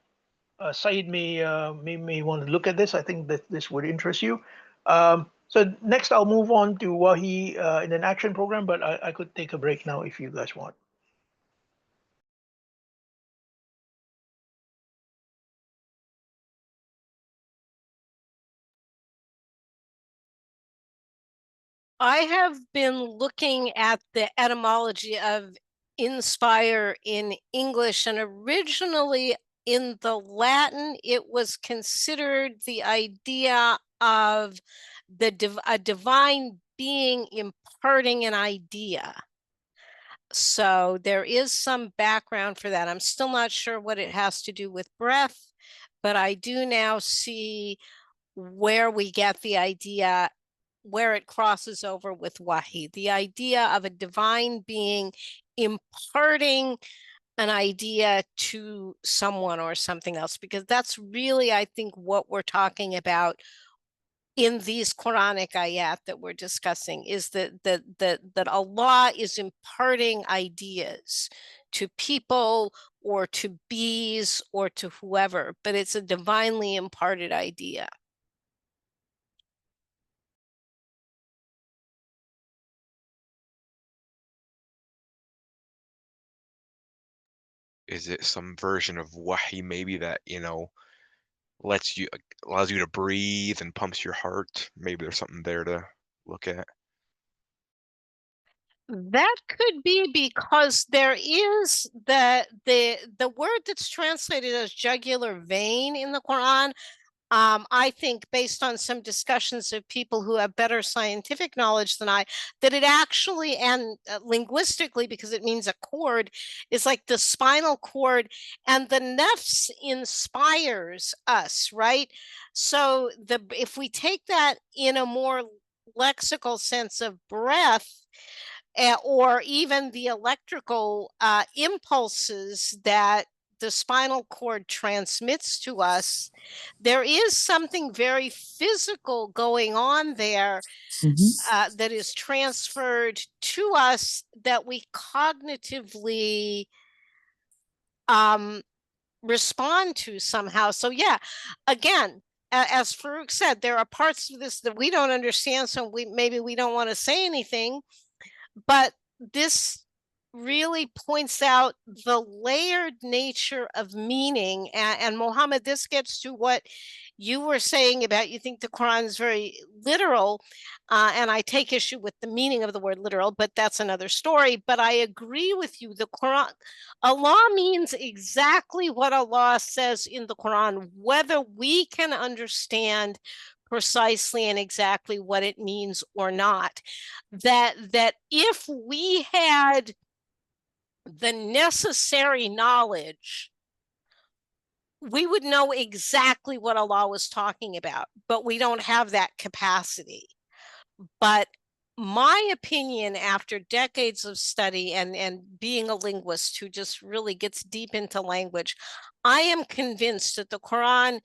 Speaker 1: Said may want to look at this. I think that this would interest you. So next I'll move on to Wahi in an action program, but I could take a break now if you guys want.
Speaker 5: I have been looking at the etymology of inspire in English, and originally in the Latin, it was considered the idea of a divine being imparting an idea. So there is some background for that. I'm still not sure what it has to do with breath, but I do now see where we get the idea, where it crosses over with Wahi, the idea of a divine being imparting an idea to someone or something else, because that's really, I think, what we're talking about in these Quranic ayat that we're discussing, is that Allah is imparting ideas to people or to bees or to whoever, but it's a divinely imparted idea.
Speaker 8: Is it some version of Wahi maybe that, allows you to breathe and pumps your heart? Maybe there's something there to look at.
Speaker 5: That could be, because there is the word that's translated as jugular vein in the Quran. I think, based on some discussions of people who have better scientific knowledge than I, that it actually, and linguistically, because it means a cord, is like the spinal cord, and the nafs inspires us, right? So if we take that in a more lexical sense of breath, or even the electrical impulses that the spinal cord transmits to us, there is something very physical going on there that is transferred to us that we cognitively respond to somehow. So yeah, again, as Farouk said, there are parts of this that we don't understand, so maybe we don't want to say anything, but this really points out the layered nature of meaning. And Mohammed, this gets to what you were saying about you think the Quran is very literal. And I take issue with the meaning of the word literal, but that's another story. But I agree with you. The Quran, Allah means exactly what Allah says in the Quran, whether we can understand precisely and exactly what it means or not. That if we had the necessary knowledge, we would know exactly what Allah was talking about, but we don't have that capacity. But my opinion, after decades of study and being a linguist who just really gets deep into language, I am convinced that the Quran,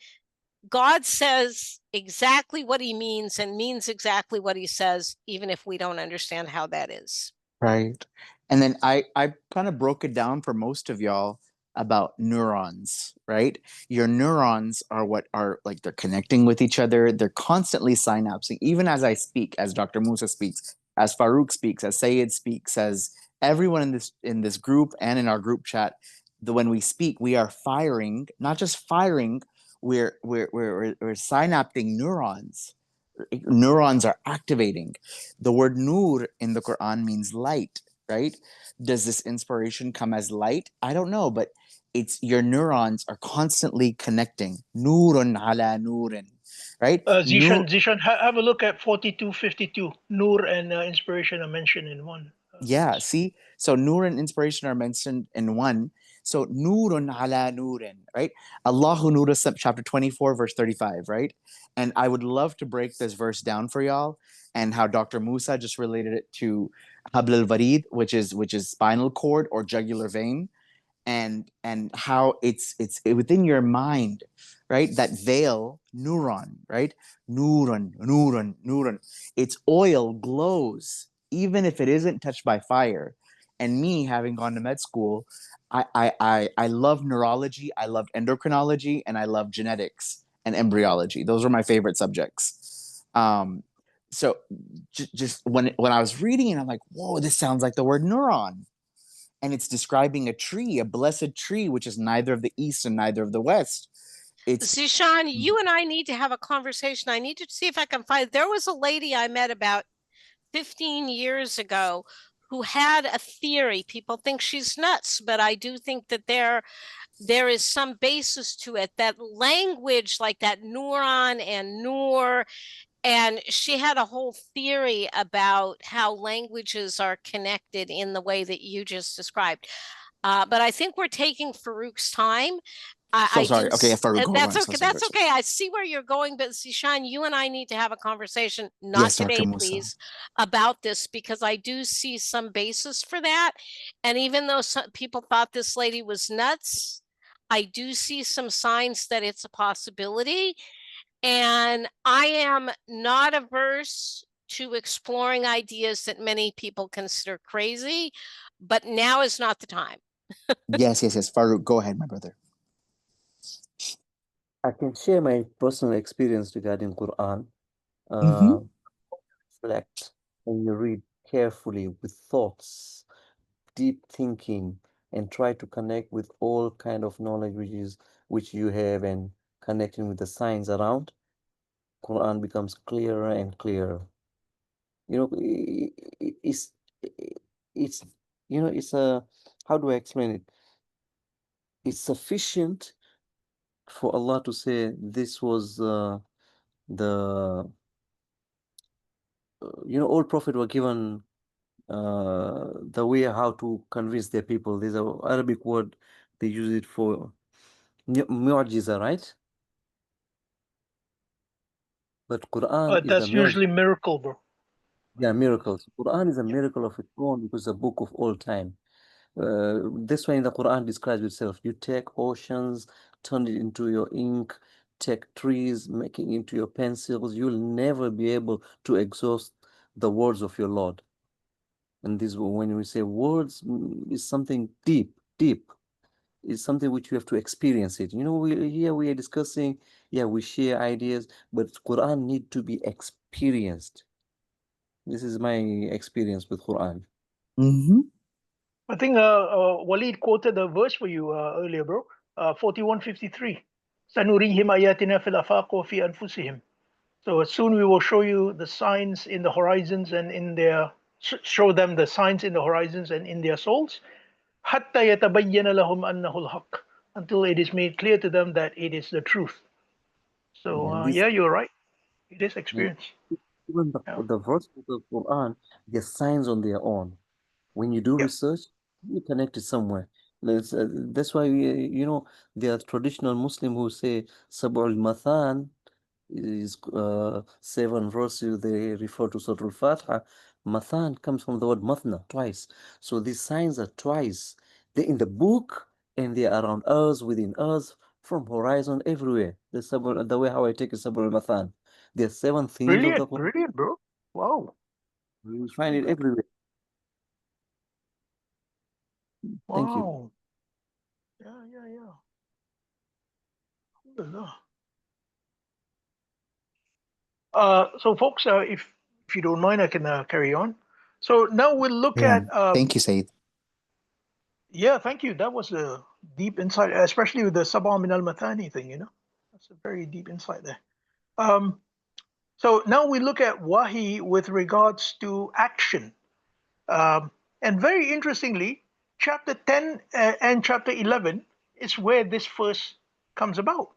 Speaker 5: God says exactly what he means and means exactly what he says, even if we don't understand how that is.
Speaker 3: Right. And then I kind of broke it down for most of y'all about neurons, right? Your neurons are what are like they're connecting with each other. They're constantly synapsing. Even as I speak, as Dr. Musa speaks, as Farouk speaks, as Sayed speaks, as everyone in this group and in our group chat, when we speak, we are firing, not just firing, we're synapting neurons. Neurons are activating. The word nur in the Quran means light, right? Does this inspiration come as light? I don't know, but it's your neurons are constantly connecting. Nurun ala nurin, right?
Speaker 1: Zishan, have a look at 4252. Nur and inspiration are mentioned in one.
Speaker 3: Yeah, see? So nur and inspiration are mentioned in one. So nurun ala nurin, right? Allahu Nur chapter 24, verse 35, right? And I would love to break this verse down for y'all and how Dr. Musa just related it to Habl al-Warid, which is spinal cord or jugular vein, and how it's within your mind, right? That veil, neuron, right? Neuron. Its oil glows even if it isn't touched by fire. And me, having gone to med school, I love neurology, I love endocrinology, and I love genetics and embryology. Those are my favorite subjects. So just when I was reading it, I'm like, whoa, this sounds like the word neuron. And it's describing a tree, a blessed tree, which is neither of the east and neither of the west.
Speaker 5: Zishan, you and I need to have a conversation. I need to see if I can find. There was a lady I met about 15 years ago who had a theory. People think she's nuts, but I do think that there is some basis to it. That language, like that neuron and nur, and she had a whole theory about how languages are connected in the way that you just described. But I think we're taking Farouk's time.
Speaker 3: So sorry. Okay, Farouk, go
Speaker 5: That's
Speaker 3: on.
Speaker 5: okay. That's okay. I see where you're going, but Zishan, you and I need to have a conversation, not
Speaker 3: Yes, Dr.
Speaker 5: today,
Speaker 3: Musa.
Speaker 5: please, about this, because I do see some basis for that. And even though some people thought this lady was nuts, I do see some signs that it's a possibility. And I am not averse to exploring ideas that many people consider crazy, but now is not the time.
Speaker 3: Yes. Farouk, go ahead, my brother.
Speaker 6: I can share my personal experience regarding Quran. Reflect and you read carefully with thoughts, deep thinking, and try to connect with all kind of knowledge which you have and connecting with the science around. Quran becomes clearer and clearer. You know, it's it's a, how do I explain it? It's sufficient for Allah to say this was the all prophet were given the way how to convince their people. There's an Arabic word they use it for mu'jiza, right? But Quran is the
Speaker 1: That's usually miracle, bro.
Speaker 6: Yeah, miracles. Quran is a miracle of its own because it's a book of all time. This way in the Quran describes itself. You take oceans, turn it into your ink, take trees, making into your pencils. You'll never be able to exhaust the words of your Lord. And this, when we say words, is something deep. It's something which you have to experience it. You know, we are discussing, we share ideas, but Quran need to be experienced. This is my experience with Quran.
Speaker 1: I think Walid quoted the verse for you earlier, bro. 41:53. سَنُرِيهِمْ آيَاتِنَا فِي الْآفَاقِ وَفِي أَنفُسِهِمْ. So soon we will show you the signs in the horizons and in their show them the signs in the horizons and in their souls. حَتَّى يَتَبَيَّنَ لَهُمْ أَنَّهُ الْحَقِّ, until it is made clear to them that it is the truth. So
Speaker 6: Yeah, this
Speaker 1: yeah, you're right. It is
Speaker 6: yeah,
Speaker 1: experience.
Speaker 6: even
Speaker 1: Yeah.
Speaker 6: the verse of the Quran, they're signs on their own. When you do
Speaker 1: Yeah.
Speaker 6: research, you connect it somewhere. That's why you know there are traditional Muslim who say Sab'ul Mathan is 7 verses. They refer to Surah Al-Fatiha. Mathan comes from the word Mathna, twice. So these signs are twice. They're in the book and they're around us, within us, from horizon, everywhere. The way how I take it, Sab'ul Mathan. There are 7 themes of the
Speaker 1: Brilliant,
Speaker 6: Quran.
Speaker 1: brilliant, bro. Wow.
Speaker 6: You will find it everywhere. Thank you.
Speaker 1: Wow. Yeah, yeah, yeah. Alhamdulillah. So folks, if you don't mind, I can carry on. So now we'll look at
Speaker 3: Thank you, Said.
Speaker 1: yeah, thank you. That was a deep insight, especially with the Sabah min al Mathani thing, you know. That's a very deep insight there. So now we look at Wahi with regards to action. And very interestingly, chapter 10 and chapter 11 is where this verse comes about.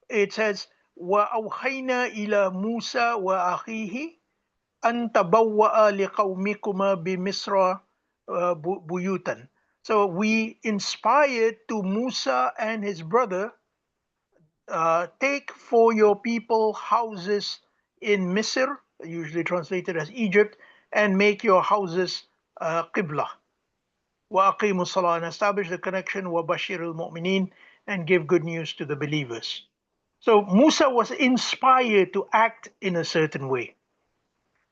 Speaker 1: It says, وَأَوْحَيْنَا إِلَى مُوسَى وَأَخِيهِ أَن تَبَوَّأَ لِقَوْمِكُمَا بِمِصْرَ بُيُوتًا. So we inspired to Musa and his brother, take for your people houses in Misr, usually translated as Egypt, and make your houses qibla. وَأَقِيمُوا الصَّلَاةَ, and establish the connection, وَبَشِّرِ الْمُؤْمِنِينَ, and give good news to the believers. So Musa was inspired to act in a certain way.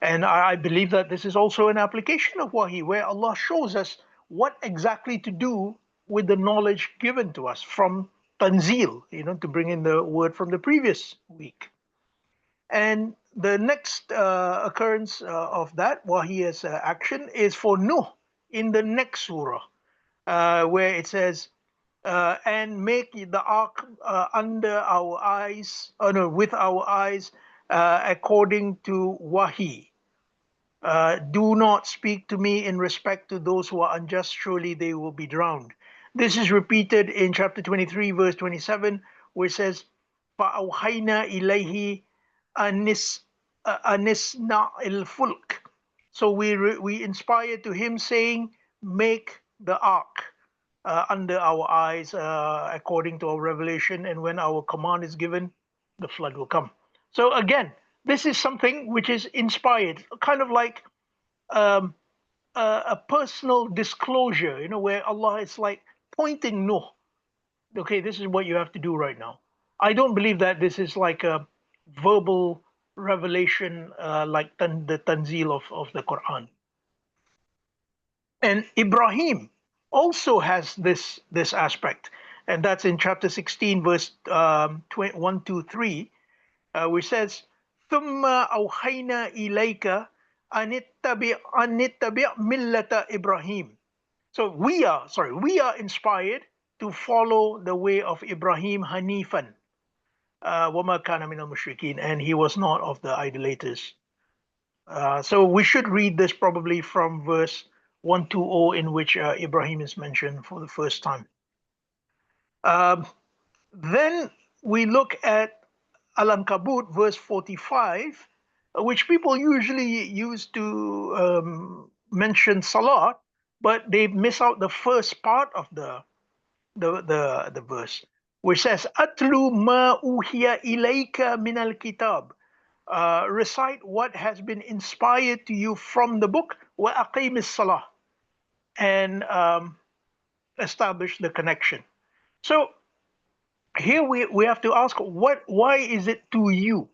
Speaker 1: And I believe that this is also an application of Wahi, where Allah shows us what exactly to do with the knowledge given to us from Tanzil, you know, to bring in the word from the previous week. And the next occurrence of that Wahi as action is for Nuh in the next surah, where it says, and make the ark under our eyes, no, with our eyes, according to Wahi. Do not speak to me in respect to those who are unjust, surely they will be drowned. This is repeated in chapter 23, verse 27, where it says, فَأَوْحَيْنَا إِلَيْهِ أَنِسْنَعِ الْفُلْكِ. So we inspired to him, saying, make the ark under our eyes, according to our revelation, and when our command is given, the flood will come. So again, this is something which is inspired, kind of like a personal disclosure, you know, where Allah is like pointing Nuh, okay, this is what you have to do right now. I don't believe that this is like a verbal revelation, like the Tanzil of the Quran. And Ibrahim also has this aspect, and that's in chapter 16, verse 1 to 3, which says, ثم أوحينا إليك أن اتبع ملة إبراهيم. So we are inspired to follow the way of Ibrahim Hanifan, وما كان من المشركين, and he was not of the idolaters. So we should read this probably from verse 120, in which Ibrahim is mentioned for the first time. Then we look at Al-Ankabut, verse 45, which people usually use to mention Salat, but they miss out the first part of the verse, which says, Atlu ma uhiya ilayka min al-kitab. Recite what has been inspired to you from the book, wa aqim salah, and establish the connection. So here we have to ask, why is it to you?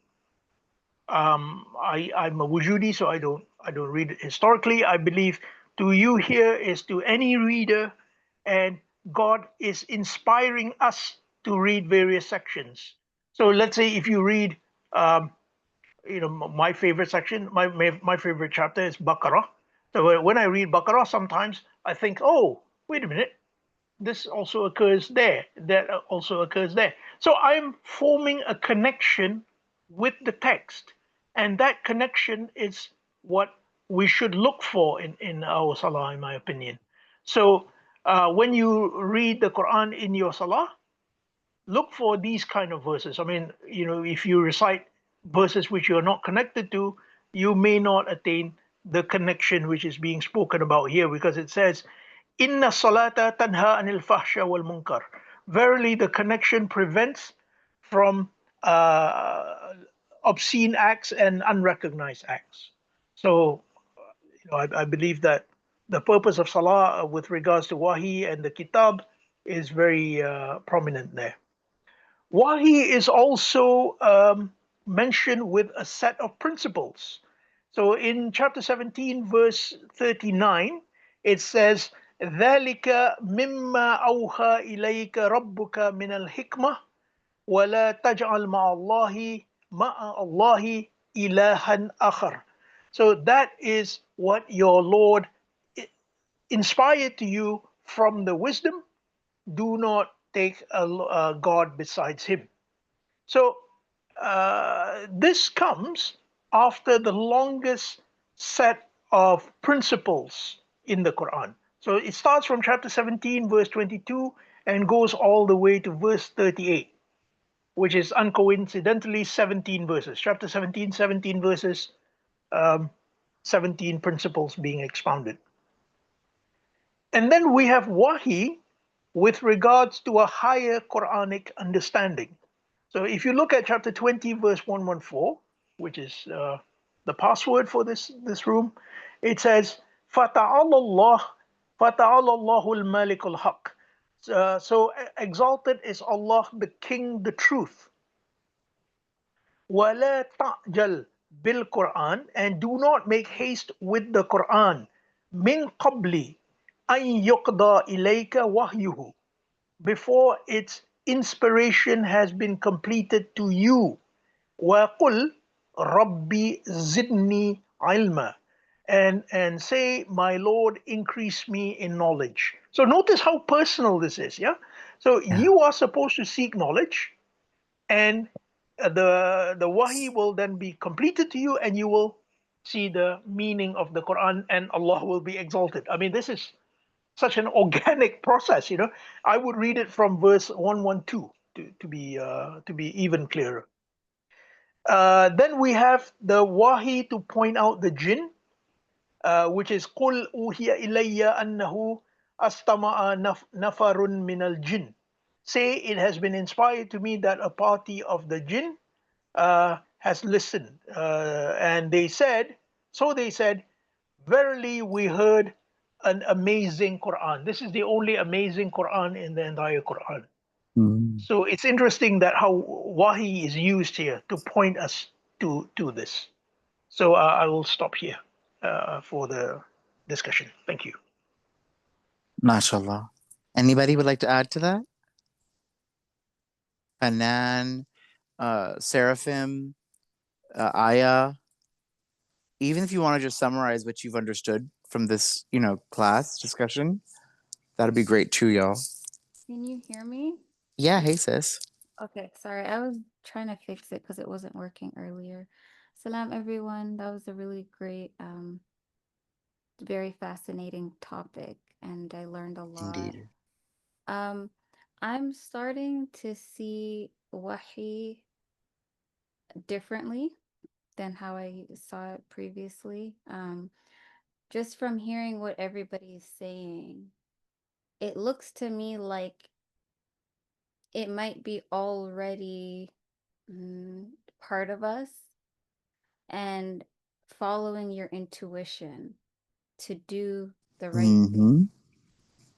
Speaker 1: I'm a wujudi, so I don't read it historically. I believe to you here is to any reader, and God is inspiring us to read various sections. So let's say if you read, you know, my favorite section, my favorite chapter is Baqarah. So when I read Baqarah, sometimes I think, oh, wait a minute, this also occurs there, that also occurs there. So I'm forming a connection with the text, and that connection is what we should look for in our salah, in my opinion. So when you read the Quran in your salah, look for these kind of verses. I mean, if you recite verses which you're not connected to, you may not attain the connection which is being spoken about here, because it says, Inna salata tanha anil fahsha wal munkar. Verily, the connection prevents from obscene acts and unrecognized acts. So, I believe that the purpose of salah with regards to wahi and the kitab is very prominent there. Wahi is also mentioned with a set of principles. So in chapter 17, verse 39, it says, ذَلِكَ مِمَّا أَوْحَى إِلَيْكَ رَبُّكَ مِنَ الْحِكْمَةِ وَلَا تَجْعَلْ مَعَ اللَّهِ إِلَهًا آخَرَ. So that is what your Lord inspired to you from the wisdom. Do not take a God besides him. So this comes after the longest set of principles in the Quran. So it starts from chapter 17, verse 22, and goes all the way to verse 38, which is uncoincidentally 17 verses. Chapter 17, 17 verses, 17 principles being expounded. And then we have Wahi with regards to a higher Quranic understanding. So if you look at chapter 20, verse 114, which is the password for this room, it says, فَتَعَالَى اللَّهُ الْمَالِكُ الْحَقِّ. So exalted is Allah, the King, the truth. وَلَا تَعْجَلْ بِالْقُرْآنِ, and do not make haste with the Quran. مِنْ قَبْلِ أَنْ يُقْضَى إِلَيْكَ وَحْيُهُ, before its inspiration has been completed to you. وَقُلْ رَبِّ زِدْنِي عِلْمًا, and say, my Lord, increase me in knowledge. So notice how personal this is, yeah? So you are supposed to seek knowledge, and the wahi will then be completed to you, and you will see the meaning of the Quran, and Allah will be exalted. I mean, this is such an organic process. I would read it from verse 112 to be even clearer. Then we have the wahi to point out the jinn, which is قُلْ أُوحِيَ إِلَيَّ أَنَّهُ أَسْتَمَعَ نَفَرٌ مِنَ الْجِنِّ. Say, it has been inspired to me that a party of the jinn has listened, and they said, verily we heard an amazing Quran. This is the only amazing Quran in the entire Quran. So it's interesting that how wahi is used here to point us to this. So I will stop here for the discussion. Thank you.
Speaker 3: MashaAllah. Anybody would like to add to that? Hanan, Seraphim, Aya. Even if you want to just summarize what you've understood from this, class discussion, that'd be great too, y'all.
Speaker 9: Can you hear me?
Speaker 3: Yeah, hey sis.
Speaker 9: Okay, sorry. I was trying to fix it because it wasn't working earlier. Salam, everyone. That was a really great, very fascinating topic, and I learned a lot.
Speaker 3: Indeed.
Speaker 9: I'm starting to see Wahi differently than how I saw it previously. Just from hearing what everybody's saying, it looks to me like it might be already part of us, and following your intuition to do the right thing,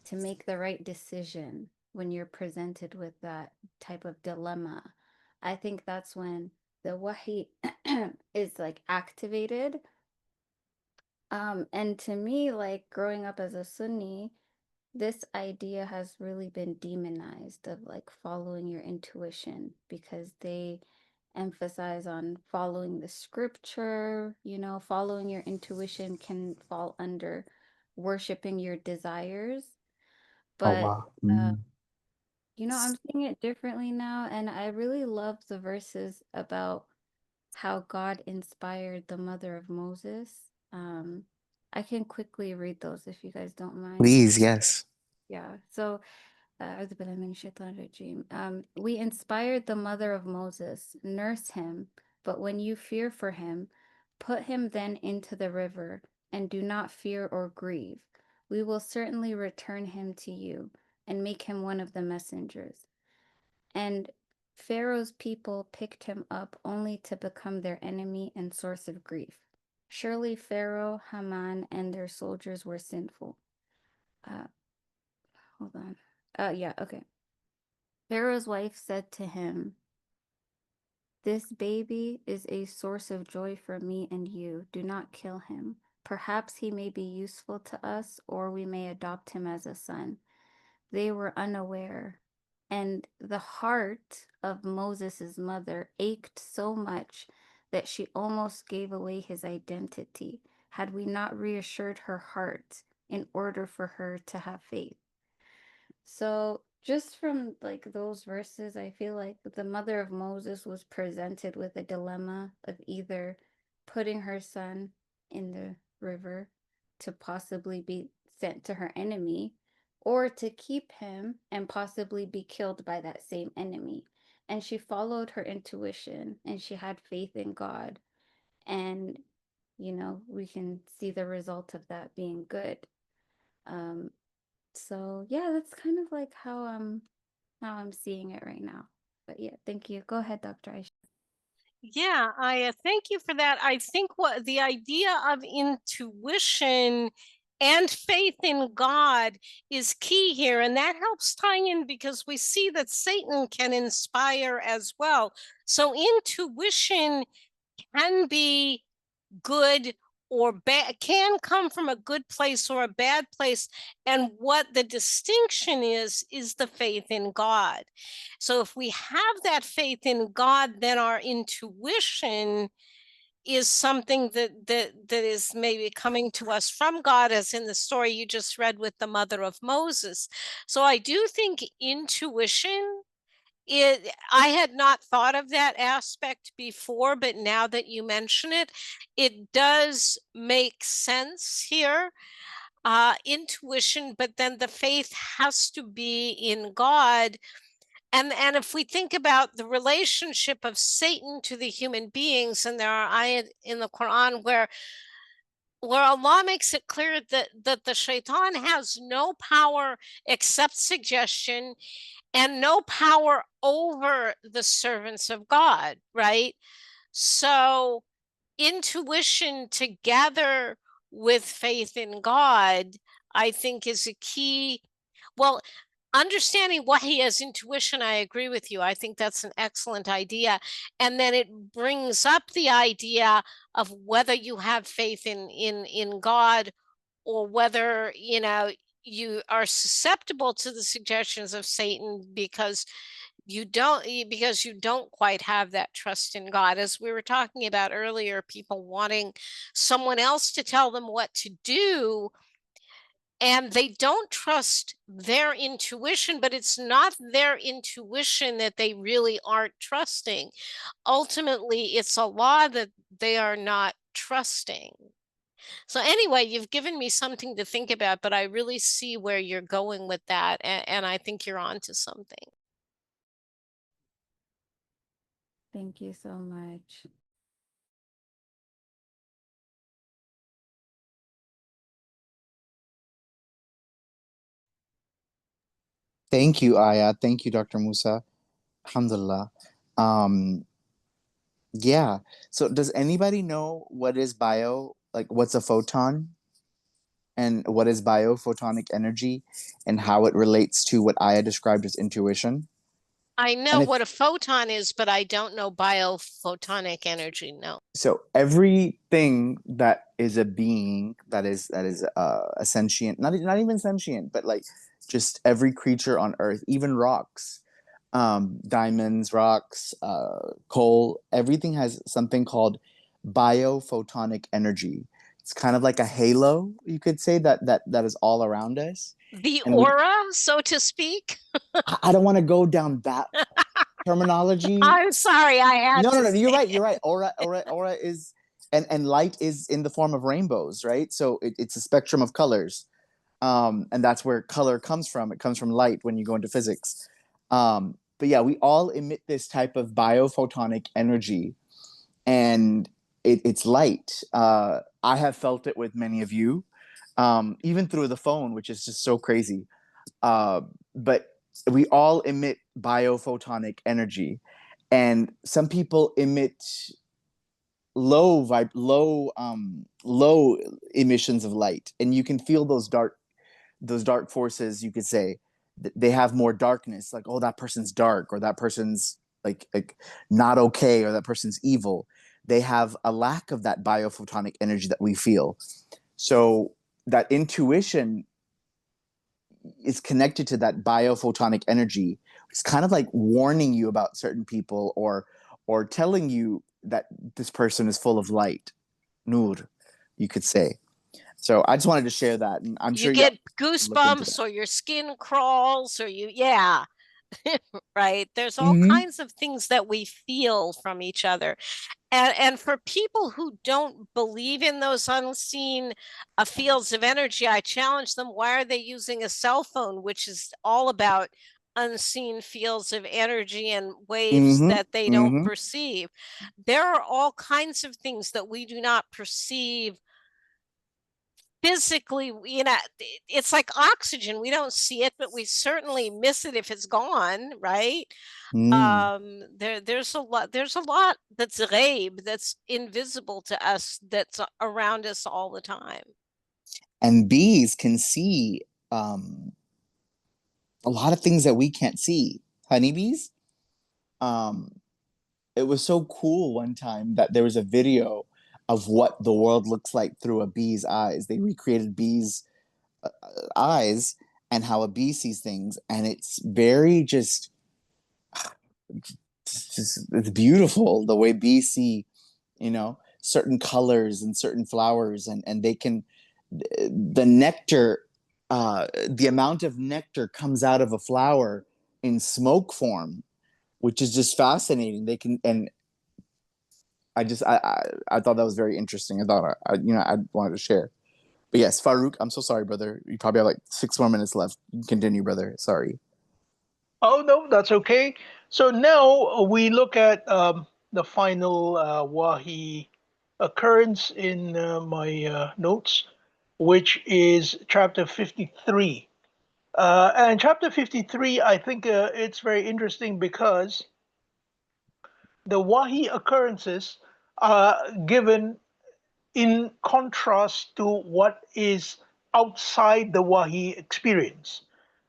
Speaker 9: to make the right decision when you're presented with that type of dilemma. I think that's when the wahi is like activated. And to me, like growing up as a Sunni, this idea has really been demonized, of like following your intuition, because they emphasize on following the scripture. Following your intuition can fall under worshiping your desires.
Speaker 3: Oh,
Speaker 9: But
Speaker 3: wow.
Speaker 9: you know, I'm seeing it differently now, and I really love the verses about how God inspired the mother of Moses. I can quickly read those if you guys don't mind.
Speaker 3: Please, yes.
Speaker 9: Yeah. So, we inspired the mother of Moses, nurse him, but when you fear for him, put him then into the river, and do not fear or grieve. We will certainly return him to you and make him one of the messengers. And Pharaoh's people picked him up only to become their enemy and source of grief. Surely Pharaoh, Haman, and their soldiers were sinful. Hold on. Yeah, okay. Pharaoh's wife said to him, "This baby is a source of joy for me and you. Do not kill him. Perhaps he may be useful to us, or we may adopt him as a son." They were unaware, and the heart of Moses' mother ached so much that she almost gave away his identity, had we not reassured her heart in order for her to have faith. So just from like those verses, I feel like the mother of Moses was presented with a dilemma of either putting her son in the river to possibly be sent to her enemy, or to keep him and possibly be killed by that same enemy. And she followed her intuition and she had faith in God. And, you know, we can see the result of that being good. So yeah, that's kind of like how I'm seeing it right now. But yeah, thank you. Go ahead, Dr. Aisha.
Speaker 5: Yeah, I thank you for that. I think what the idea of intuition and faith in God is key here, and that helps tie in because we see that Satan can inspire as well. So intuition can be good or bad, can come from a good place or a bad place, and what the distinction is the faith in God. So if we have that faith in God, then our intuition is something that is maybe coming to us from God, as in the story you just read with the mother of Moses. So I do think intuition, I had not thought of that aspect before, but now that you mention it, it does make sense here. Intuition, but then the faith has to be in God. And if we think about the relationship of Satan to the human beings, and there are ayat in the Quran where Allah makes it clear that the shaitan has no power except suggestion and no power over the servants of God, right? So intuition together with faith in God, I think, is a key. Well, understanding Wahi as intuition, I agree with you. I think that's an excellent idea. And then it brings up the idea of whether you have faith in God, or whether, you know, you are susceptible to the suggestions of Satan because you don't quite have that trust in God. As we were talking about earlier, people wanting someone else to tell them what to do, and they don't trust their intuition, but it's not their intuition that they really aren't trusting. Ultimately, it's Allah that they are not trusting. So anyway, you've given me something to think about, but I really see where you're going with that, and I think you're onto something.
Speaker 9: Thank you so much.
Speaker 3: Thank you, Aya. Thank you, Dr. Musa. Alhamdulillah. Yeah. So does anybody know what is what's a photon? And what is biophotonic energy and how it relates to what Aya described as intuition?
Speaker 5: I know
Speaker 3: And if
Speaker 5: what a photon is, but I don't know biophotonic energy. No.
Speaker 3: so, everything that is a being that is a sentient, not even sentient, but like just every creature on Earth, even rocks, diamonds, rocks, coal, everything has something called biophotonic energy. It's kind of like a halo, you could say, that is all around us.
Speaker 5: The
Speaker 3: And we,
Speaker 5: aura, so to speak.
Speaker 3: I don't want to go down that terminology.
Speaker 5: I'm sorry, I had
Speaker 3: No,
Speaker 5: to
Speaker 3: you're
Speaker 5: say
Speaker 3: right.
Speaker 5: it.
Speaker 3: You're right. Aura is, and light is in the form of rainbows, right? So it's a spectrum of colors, and that's where color comes from. It comes from light when you go into physics. But yeah, we all emit this type of biophotonic energy, and it's light. I have felt it with many of you, even through the phone, which is just so crazy. But we all emit biophotonic energy, and some people emit low emissions of light, and you can feel those dark forces, you could say. They have more darkness, like, oh, that person's dark, or that person's like not okay, or that person's evil. They have a lack of that biophotonic energy that we feel. So that intuition is connected to that biophotonic energy. It's kind of like warning you about certain people, or telling you that this person is full of light, nur, you could say. So I just wanted to share that, and I'm
Speaker 5: You
Speaker 3: sure
Speaker 5: get
Speaker 3: you'll look into
Speaker 5: goosebumps,
Speaker 3: that.
Speaker 5: or your skin crawls, or yeah. Right. There's all
Speaker 3: Mm-hmm.
Speaker 5: kinds of things that we feel from each other. And for people who don't believe in those unseen fields of energy, I challenge them, why are they using a cell phone, which is all about unseen fields of energy and waves
Speaker 3: Mm-hmm.
Speaker 5: that they don't
Speaker 3: Mm-hmm.
Speaker 5: perceive? There are all kinds of things that we do not perceive physically. It's like oxygen. We don't see it, but we certainly miss it if it's gone, right?
Speaker 3: Mm.
Speaker 5: There's a lot that's ghaib, that's invisible to us, that's around us all the time.
Speaker 3: And bees can see a lot of things that we can't see. Honeybees. Um, it was so cool one time that there was a video of what the world looks like through a bee's eyes. They recreated bees' eyes and how a bee sees things, and it's very just it's beautiful the way bees see, certain colors and certain flowers, and they can, the nectar, the amount of nectar comes out of a flower in smoke form, which is just fascinating. They can, and I thought that was very interesting. I thought I wanted to share. But yes, Farouk, I'm so sorry, brother. You probably have like 6 more minutes left. Continue, brother. Sorry.
Speaker 1: Oh, no, that's okay. So now we look at the final Wahi occurrence in my notes, which is chapter 53. And chapter 53, I think it's very interesting because the Wahi occurrences are given in contrast to what is outside the Wahi experience.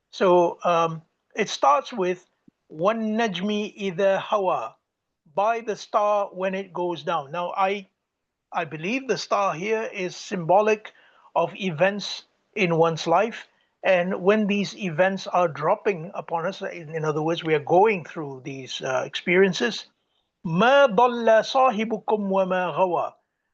Speaker 1: So it starts with one najmi ida hawa, by the star when it goes down. Now I believe the star here is symbolic of events in one's life, and when these events are dropping upon us, in other words, we are going through these experiences. ما ضل صاحبكم وما غوى.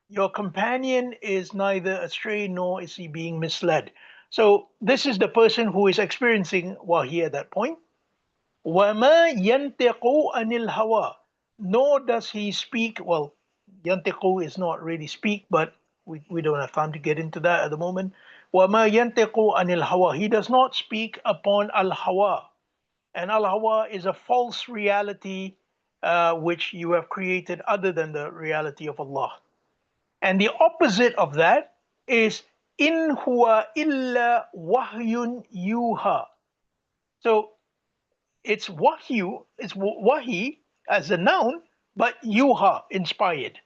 Speaker 1: Your companion is neither astray nor is he being misled. So this is the person who is experiencing wahi at that point. وَمَا يَنْتِقُ عَنِ الْهَوَىٰ. Nor does he speak, well, yantiqu is not really speak, but we don't have time to get into that at the moment. وَمَا يَنْتِقُ عَنِ الْهَوَىٰ. He does not speak upon al-hawa. And al-hawa is a false reality which you have created other than the reality of Allah. And the opposite of that is in huwa illa wahyun yuha. So it's wahyu, it's wahi as a noun, but yuha, inspired.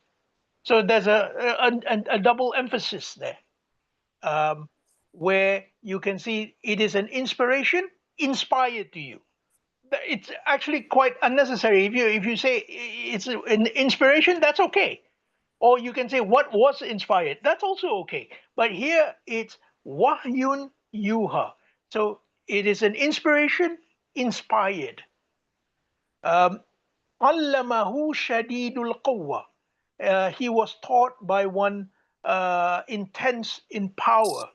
Speaker 1: So there's a double emphasis there, where you can see it is an inspiration inspired to you. It's actually quite unnecessary. If you say it's an inspiration, that's okay. Or you can say what was inspired. That's also okay. But here it's wahyun yuha. So it is an inspiration inspired. Allamahu shadidul quwwa. He was taught by one intense in power,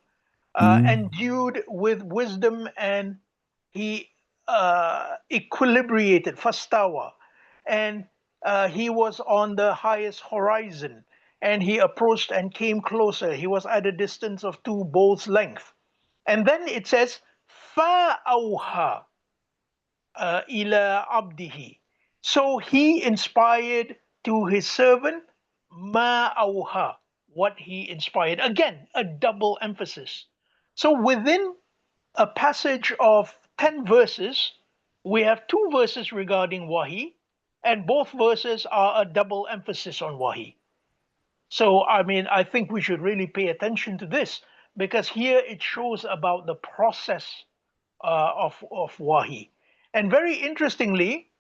Speaker 1: endued with wisdom, and he equilibrated, fastawa, and he was on the highest horizon, and he approached and came closer. He was at a distance of 2 bowls' length. And then it says, فَأَوْحَى ila abdihi. So he inspired to his servant ma auha, what he inspired. Again, a double emphasis. So within a passage of 10 verses, we have 2 verses regarding Wahi, and both verses are a double emphasis on Wahi. So, I mean, I think we should really pay attention to this, because here it shows about the process of Wahi. And very interestingly,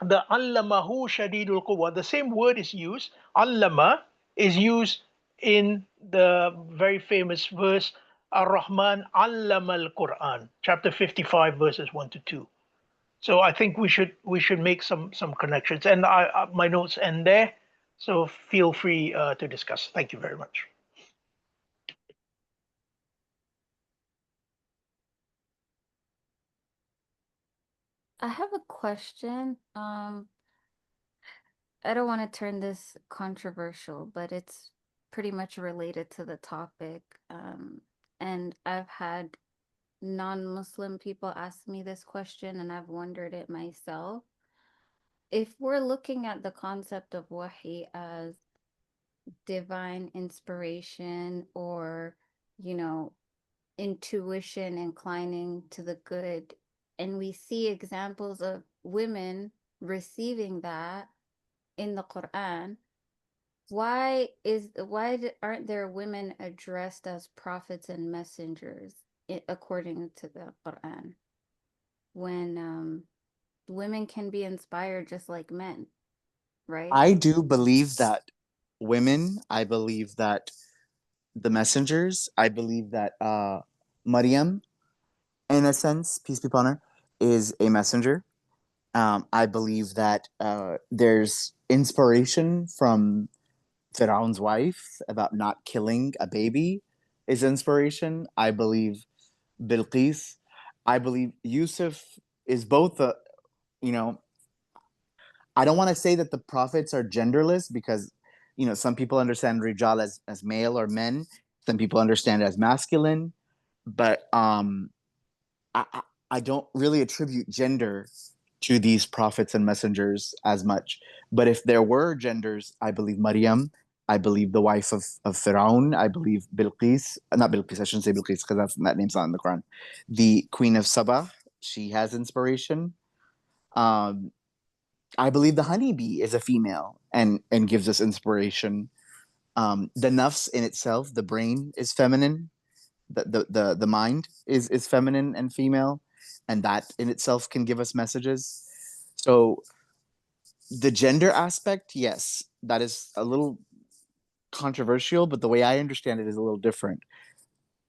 Speaker 1: the allamahu shadidul quwa, the same word is used, allama is used in the very famous verse, Ar-Rahman allama al-Qur'an, chapter 55, verses 1 to 2. So I think we should make some connections. And my notes end there, so feel free to discuss. Thank you very much.
Speaker 9: I have a question. I don't want to turn this controversial, but it's pretty much related to the topic. And I've had non-Muslim people ask me this question, and I've wondered it myself. If we're looking at the concept of Wahi as divine inspiration, or, you know, intuition inclining to the good, and we see examples of women receiving that in the Qur'an, why aren't there women addressed as prophets and messengers according to the Qur'an, when women can be inspired just like men, right?
Speaker 3: I do believe that women, I believe that the messengers, I believe that Maryam, in a sense, peace be upon her, is a messenger. I believe that there's inspiration from Firaun's wife about not killing a baby is inspiration. I believe Bilqis. I believe Yusuf is both a, you know, I don't want to say that the prophets are genderless, because, you know, some people understand Rijal as male or men. Some people understand it as masculine. But I don't really attribute gender to these prophets and messengers as much. But if there were genders, I believe Maryam, I believe the wife of Firaun, I believe Bilqis, not Bilqis, I shouldn't say Bilqis because that name's not in the Quran. The Queen of Sabah, she has inspiration. I believe the honeybee is a female and gives us inspiration. The nafs in itself, the brain, is feminine. The mind is feminine and female, and that in itself can give us messages. So the gender aspect, yes, that is a little controversial, but the way I understand it is a little different.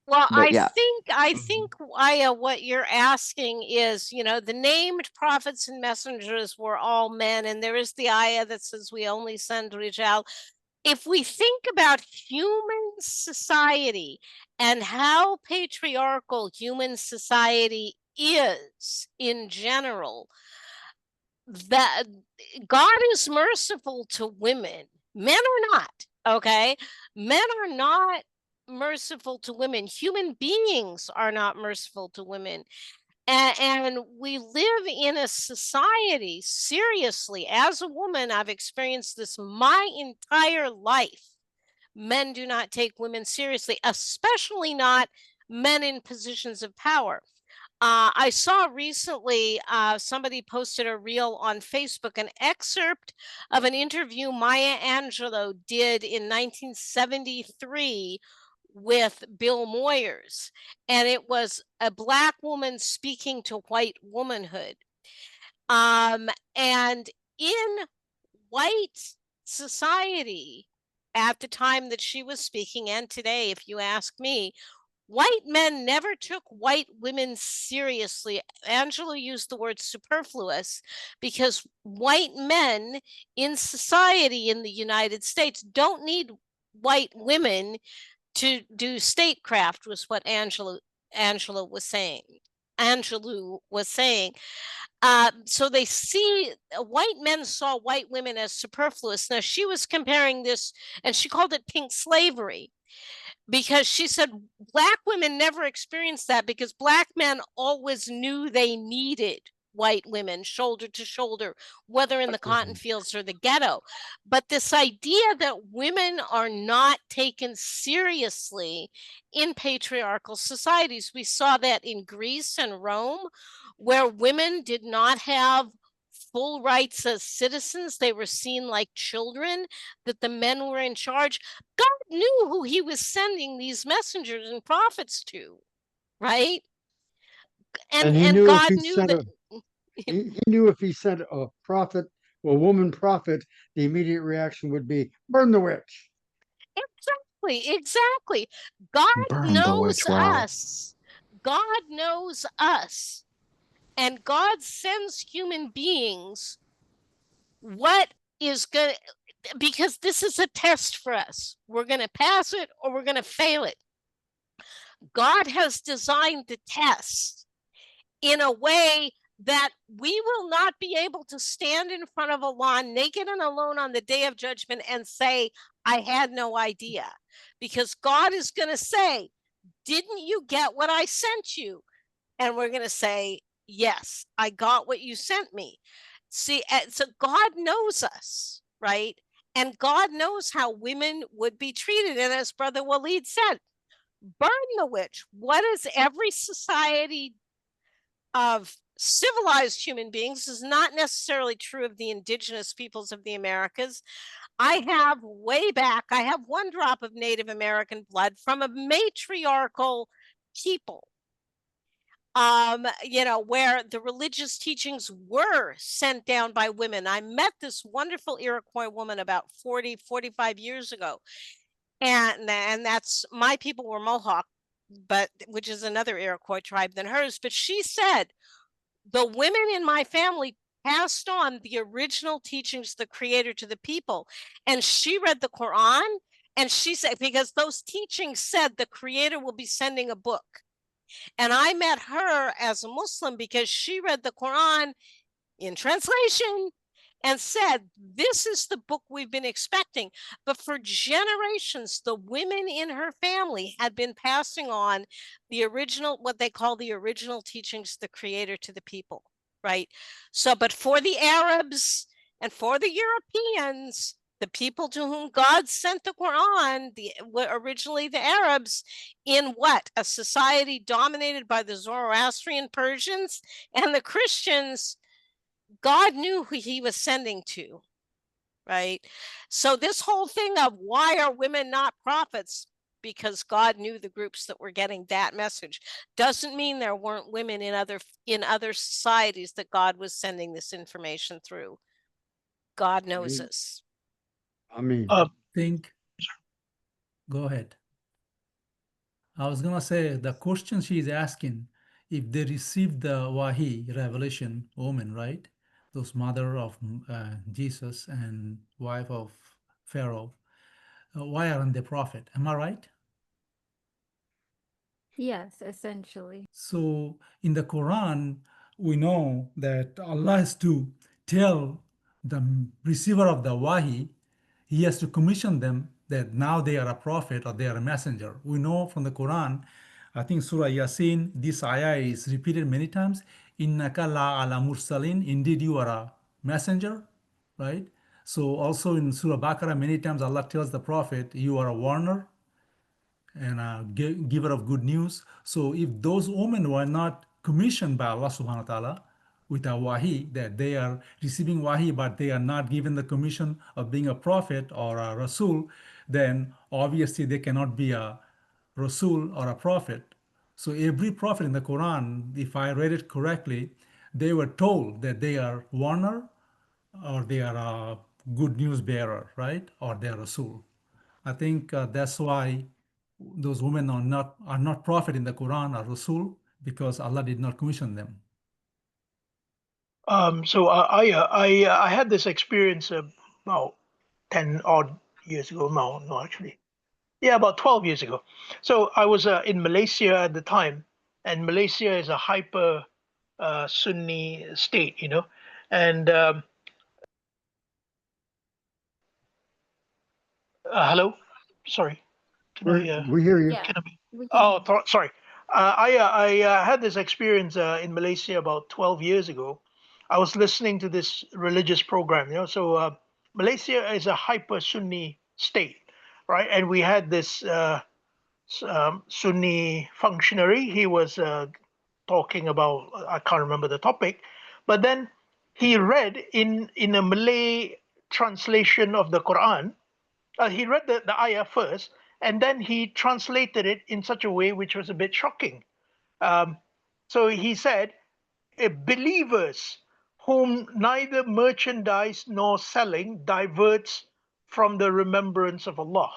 Speaker 5: Well,
Speaker 3: But yeah.
Speaker 5: I think, Aya, what you're asking is, you know, the named prophets and messengers were all men, and there is the ayah that says we only send Rijal. If we think about human society and how patriarchal human society is in general, that God is merciful to women. Men are not, okay? Men are not merciful to women. Human beings are not merciful to women. And we live in a society, seriously, as a woman, I've experienced this my entire life. Men do not take women seriously, especially not men in positions of power. I saw recently somebody posted a reel on Facebook, an excerpt of an interview Maya Angelou did in 1973 with Bill Moyers. And it was a Black woman speaking to white womanhood. And in white society at the time that she was speaking, and today, if you ask me, white men never took white women seriously. Angelou used the word superfluous because white men in society in the United States don't need white women to do statecraft, was what Angela was saying. Angelou was saying. So they see white men saw white women as superfluous. Now she was comparing this, and she called it pink slavery, because she said black women never experienced that because black men always knew they needed white women shoulder to shoulder, whether in the cotton fields or the ghetto. But this idea that women are not taken seriously in patriarchal societies, we saw that in Greece and Rome, where women did not have full rights as citizens. They were seen like children, that the men were in charge. God knew who he was sending these messengers and prophets to, right?
Speaker 2: And he
Speaker 5: And
Speaker 2: knew if
Speaker 5: God
Speaker 2: he
Speaker 5: knew
Speaker 2: sent
Speaker 5: that.
Speaker 2: he knew if he sent a prophet, a woman prophet, the immediate reaction would be burn the witch.
Speaker 5: Exactly. God
Speaker 3: Burn the
Speaker 5: knows
Speaker 3: witch. Wow.
Speaker 5: us. God knows us. And God sends human beings what is going to, because this is a test for us. We're going to pass it or we're going to fail it. God has designed the test in a way that we will not be able to stand in front of Allah naked and alone on the day of judgment and say, I had no idea. Because God is going to say, didn't you get what I sent you? And we're going to say, yes, I got what you sent me. See, so God knows us, right? And God knows how women would be treated. And as Brother Walid said, burn the witch. What is every society of civilized human beings is not necessarily true of the indigenous peoples of the Americas. I have one drop of Native American blood from a matriarchal people, where the religious teachings were sent down by women. I met this wonderful Iroquois woman about 45 years ago. And that's, my people were Mohawk, but which is another Iroquois tribe than hers. But she said, the women in my family passed on the original teachings of the Creator to the people. And she read the Qur'an, and she said, because those teachings said the Creator will be sending a book. And I met her as a Muslim because she read the Quran in translation and said, this is the book we've been expecting. But for generations, the women in her family had been passing on the original, what they call the original teachings of the Creator to the people, right? So, but for the Arabs and for the Europeans, the people to whom God sent the Quran, originally the Arabs, in what? A society dominated by the Zoroastrian Persians and the Christians, God knew who he was sending to, right? So this whole thing of why are women not prophets? Because God knew the groups that were getting that message. Doesn't mean there weren't women in other societies that God was sending this information through. God knows us.
Speaker 2: I mean,
Speaker 4: think, go ahead. I was gonna say the question she is asking, if they received the Wahi revelation, woman, right? Those mother of Jesus and wife of Pharaoh, why aren't they prophet? Am I right?
Speaker 9: Yes, essentially.
Speaker 4: So in the Quran, we know that Allah has to tell the receiver of the Wahi, he has to commission them that now they are a prophet or they are a messenger. We know from the Quran, I think Surah Yasin, this ayah is repeated many times. Innaka la ala mursalin, indeed you are a messenger, right? So also in Surah Baqarah, many times Allah tells the prophet, you are a warner and a giver of good news. So if those women were not commissioned by Allah subhanahu wa ta'ala with a wahi, that they are receiving wahi, but they are not given the commission of being a prophet or a rasul, then obviously they cannot be a rasul or a prophet. So every prophet in the Quran, if I read it correctly, they were told that they are warner or they are a good news bearer, right? Or they are rasul. I think that's why those women are not prophet in the Quran or Rasul because Allah did not commission them.
Speaker 1: So I had this experience about 10 odd years ago. No, actually Yeah, about 12 years ago. So I was in Malaysia at the time, and Malaysia is a hyper Sunni state, you know. And hello, sorry, can
Speaker 2: We hear you.
Speaker 9: Yeah,
Speaker 1: can I be?
Speaker 9: we can
Speaker 1: Oh,
Speaker 9: hear you.
Speaker 1: sorry. I had this experience in Malaysia about 12 years ago. I was listening to this religious program, you know. So Malaysia is a hyper Sunni state, right? And we had this Sunni functionary. He was talking about, I can't remember the topic, but then he read in a Malay translation of the Quran. He read the ayah first, and then he translated it in such a way which was a bit shocking. Um, so he said, believers whom neither merchandise nor selling diverts from the remembrance of Allah.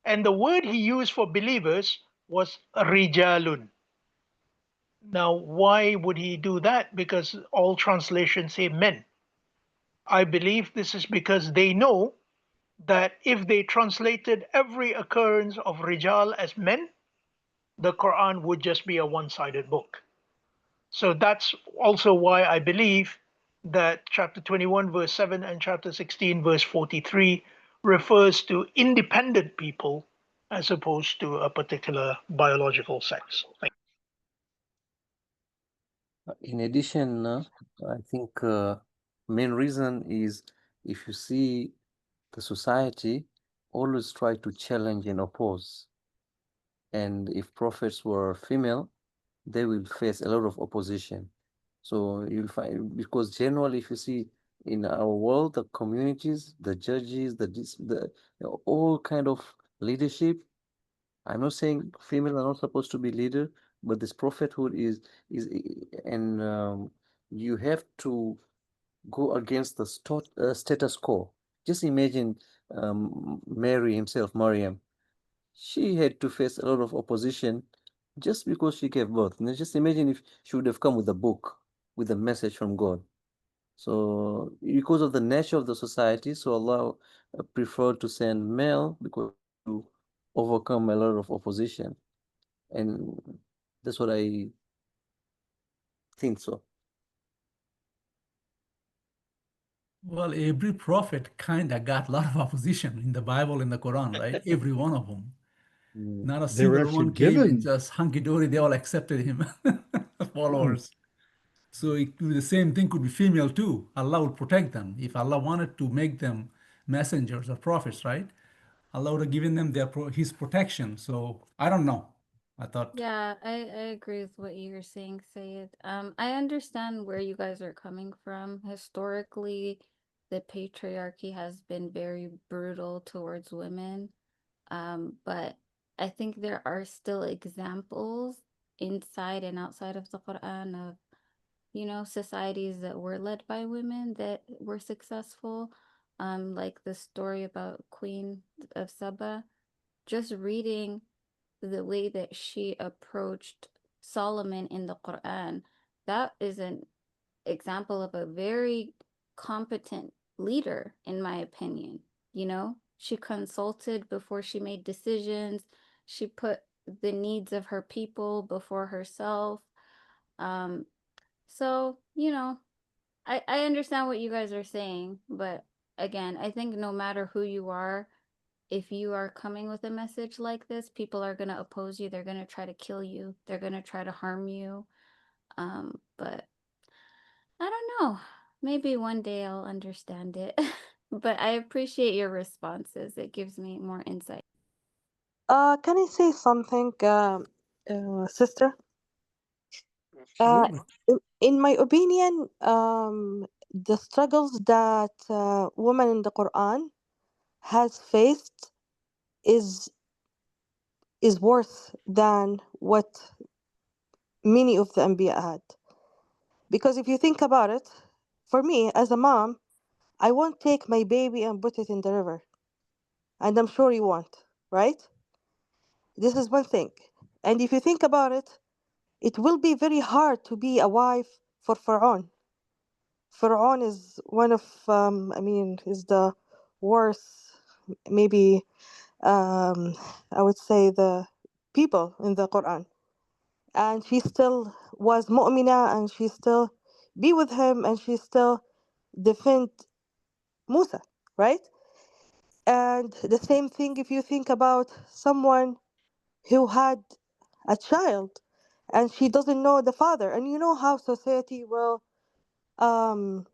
Speaker 1: And the word he used for believers was rijalun. Now, why would he do that? Because all translations say men. I believe this is because they know that if they translated every occurrence of rijal as men, the Quran would just be a one-sided book. So that's also why I believe that chapter 21 verse 7 and chapter 16 verse 43 refers to independent people as opposed to a particular biological sex.
Speaker 6: In addition, I think main reason is if you see the society always try to challenge and oppose. And if prophets were female, they will face a lot of opposition. So you'll find, because generally, if you see in our world, the communities, the judges, all kind of leadership. I'm not saying female are not supposed to be leader, but this prophethood is, and you have to go against the status quo. Just imagine Mary himself, Maryam. She had to face a lot of opposition just because she gave birth. Now just imagine if she would have come with a book, with a message from God. So because of the nature of the society, so Allah preferred to send male because to overcome a lot of opposition. And that's what I think so.
Speaker 4: Well, every prophet kind of got a lot of opposition in the Bible and the Quran, right? Every one of them. Not a
Speaker 2: They were
Speaker 4: single
Speaker 2: actually
Speaker 4: one came and
Speaker 2: given.
Speaker 4: just hunky-dory, they all accepted him, followers. So the same thing could be female too. Allah would protect them. If Allah wanted to make them messengers or prophets, right? Allah would have given them his protection. So I don't know. I thought,
Speaker 9: Yeah, I agree with what you were saying, Sayed. I understand where you guys are coming from. Historically, the patriarchy has been very brutal towards women. But I think there are still examples inside and outside of the Quran of, societies that were led by women that were successful. Like the story about Queen of Saba. Just reading the way that she approached Solomon in the Quran, that is an example of a very competent leader, in my opinion. She consulted before she made decisions. She put the needs of her people before herself. Um, so, I understand what you guys are saying, but again, I think no matter who you are, if you are coming with a message like this, people are going to oppose you. They're going to try to kill you. They're going to try to harm you. But I don't know. Maybe one day I'll understand it. But I appreciate your responses. It gives me more insight.
Speaker 7: Can I say something, sister?
Speaker 2: Absolutely.
Speaker 7: In my opinion, the struggles that women in the Quran has faced is worse than what many of the Anbiya had. Because if you think about it, for me as a mom, I won't take my baby and put it in the river, and I'm sure you won't, right? This is one thing. And if you think about it, it will be very hard to be a wife for Pharaoh. Pharaoh is one of, is the worst, maybe I would say the people in the Quran, and she still was mu'mina, and she still be with him, and she still defend Musa, right? And the same thing if you think about someone who had a child and she doesn't know the father, and you know how society um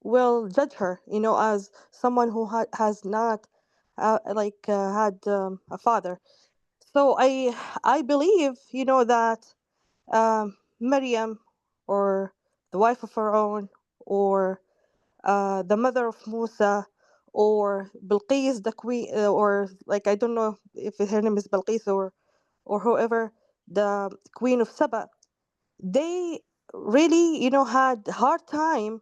Speaker 7: will judge her, as someone who has not had a father. So I believe, that Maryam, or the wife of Pharaoh, or the mother of Musa, or Bilqis, the queen, or like I don't know if her name is Bilqis or whoever, the queen of Saba. They really, had hard time,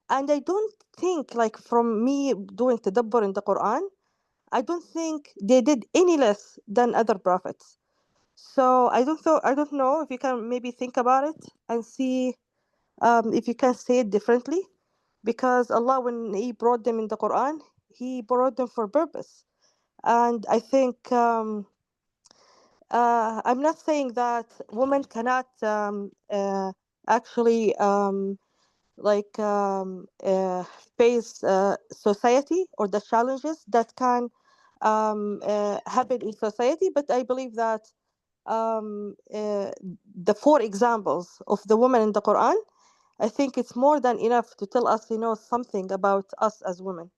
Speaker 7: and I don't think, like, from me doing tadabbur in the Quran, I don't think they did any less than other prophets. So I don't know if you can maybe think about it and see if you can say it differently, because Allah, when He brought them in the Quran, He brought them for purpose. And I think I'm not saying that women cannot actually like face society or the challenges that can happen in society, but I believe that the four examples of the women in the Quran, I think it's more than enough to tell us, something about us as women.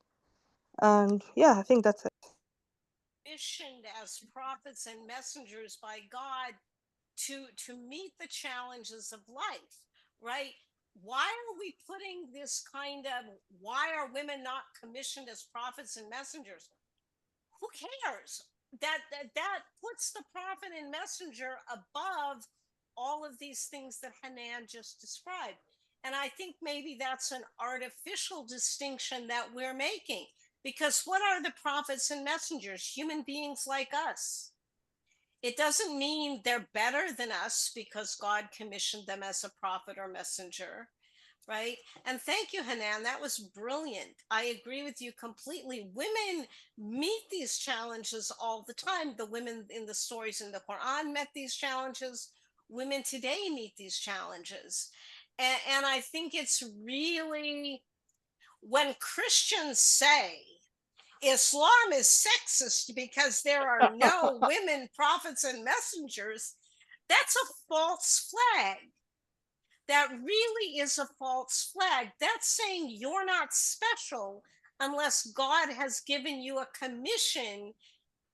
Speaker 7: And yeah, I think that's it.
Speaker 5: Missioned as prophets and messengers by God to meet the challenges of life, right? Why are we putting this kind of, why are women not commissioned as prophets and messengers? Who cares? That puts the prophet and messenger above all of these things that Hanan just described. And I think maybe that's an artificial distinction that we're making, because what are the prophets and messengers? Human beings like us. It doesn't mean they're better than us because God commissioned them as a prophet or messenger, right? And thank you, Hanan. That was brilliant. I agree with you completely. Women meet these challenges all the time. The women in the stories in the Quran met these challenges. Women today meet these challenges. And I think it's really, when Christians say Islam is sexist because there are no women prophets and messengers, that's a false flag. That really is a false flag. That's saying you're not special unless God has given you a commission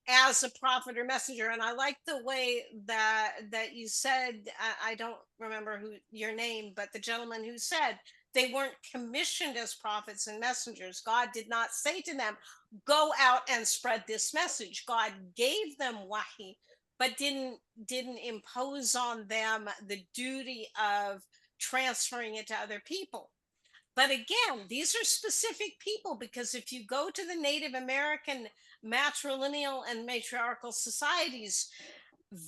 Speaker 5: as a prophet or messenger. And I like the way that you said, I don't remember who your name, but the gentleman who said they weren't commissioned as prophets and messengers. God did not say to them, go out and spread this message. God gave them wahi, but didn't impose on them the duty of transferring it to other people. But again, these are specific people, because if you go to the Native American matrilineal and matriarchal societies,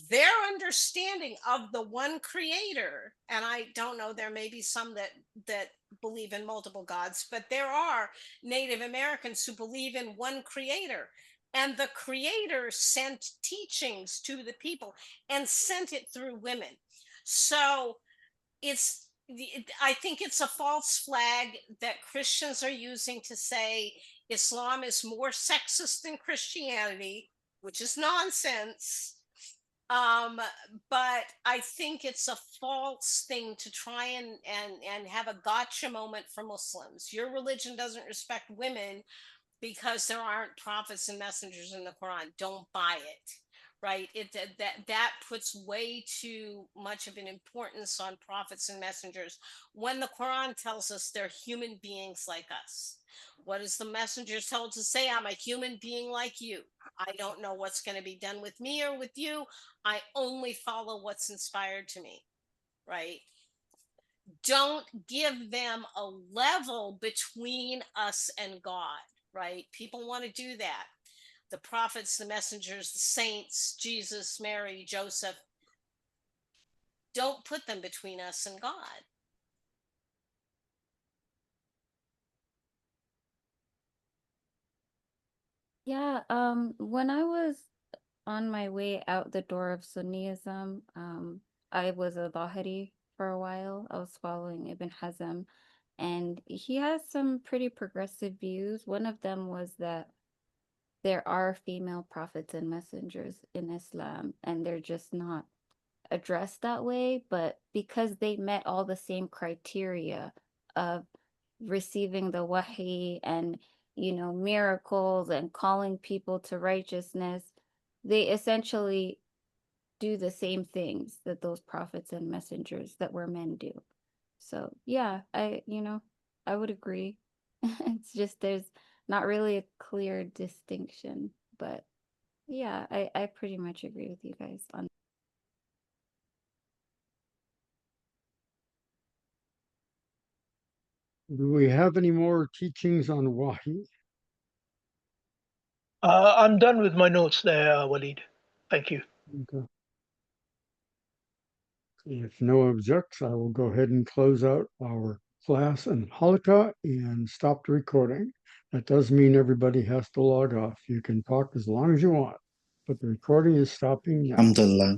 Speaker 5: their understanding of the one creator, and I don't know, there may be some that believe in multiple gods, but there are Native Americans who believe in one creator. And the creator sent teachings to the people and sent it through women. So it's, I think it's a false flag that Christians are using to say Islam is more sexist than Christianity, which is nonsense. But I think it's a false thing to try and have a gotcha moment for Muslims. Your religion doesn't respect women because there aren't prophets and messengers in the Quran. Don't buy it, right? That puts way too much of an importance on prophets and messengers when the Quran tells us they're human beings like us. What is the messenger told to say? I'm a human being like you. I don't know what's going to be done with me or with you. I only follow what's inspired to me, right? Don't give them a level between us and God, right? People want to do that. The prophets, the messengers, the saints, Jesus, Mary, Joseph, don't put them between us and God.
Speaker 9: Yeah, when I was on my way out the door of Sunnism, I was a Lahiri for a while. I was following Ibn Hazm, and he has some pretty progressive views. One of them was that there are female prophets and messengers in Islam, and they're just not addressed that way. But because they met all the same criteria of receiving the Wahi and, you know, miracles and calling people to righteousness, they essentially do the same things that those prophets and messengers that were men do. So yeah, I would agree. It's just there's not really a clear distinction, but yeah, I pretty much agree with you guys on.
Speaker 2: Do we have any more teachings on Wahi?
Speaker 1: I'm done with my notes there, Walid. Thank you.
Speaker 2: Okay. If no objects, I will go ahead and close out our class in Halaqa and stop the recording. That does mean everybody has to log off. You can talk as long as you want, but the recording is stopping now.
Speaker 3: Alhamdulillah.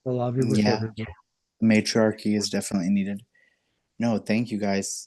Speaker 2: I love you with
Speaker 3: Yeah,
Speaker 2: everybody.
Speaker 3: matriarchy is definitely needed. No, thank you guys.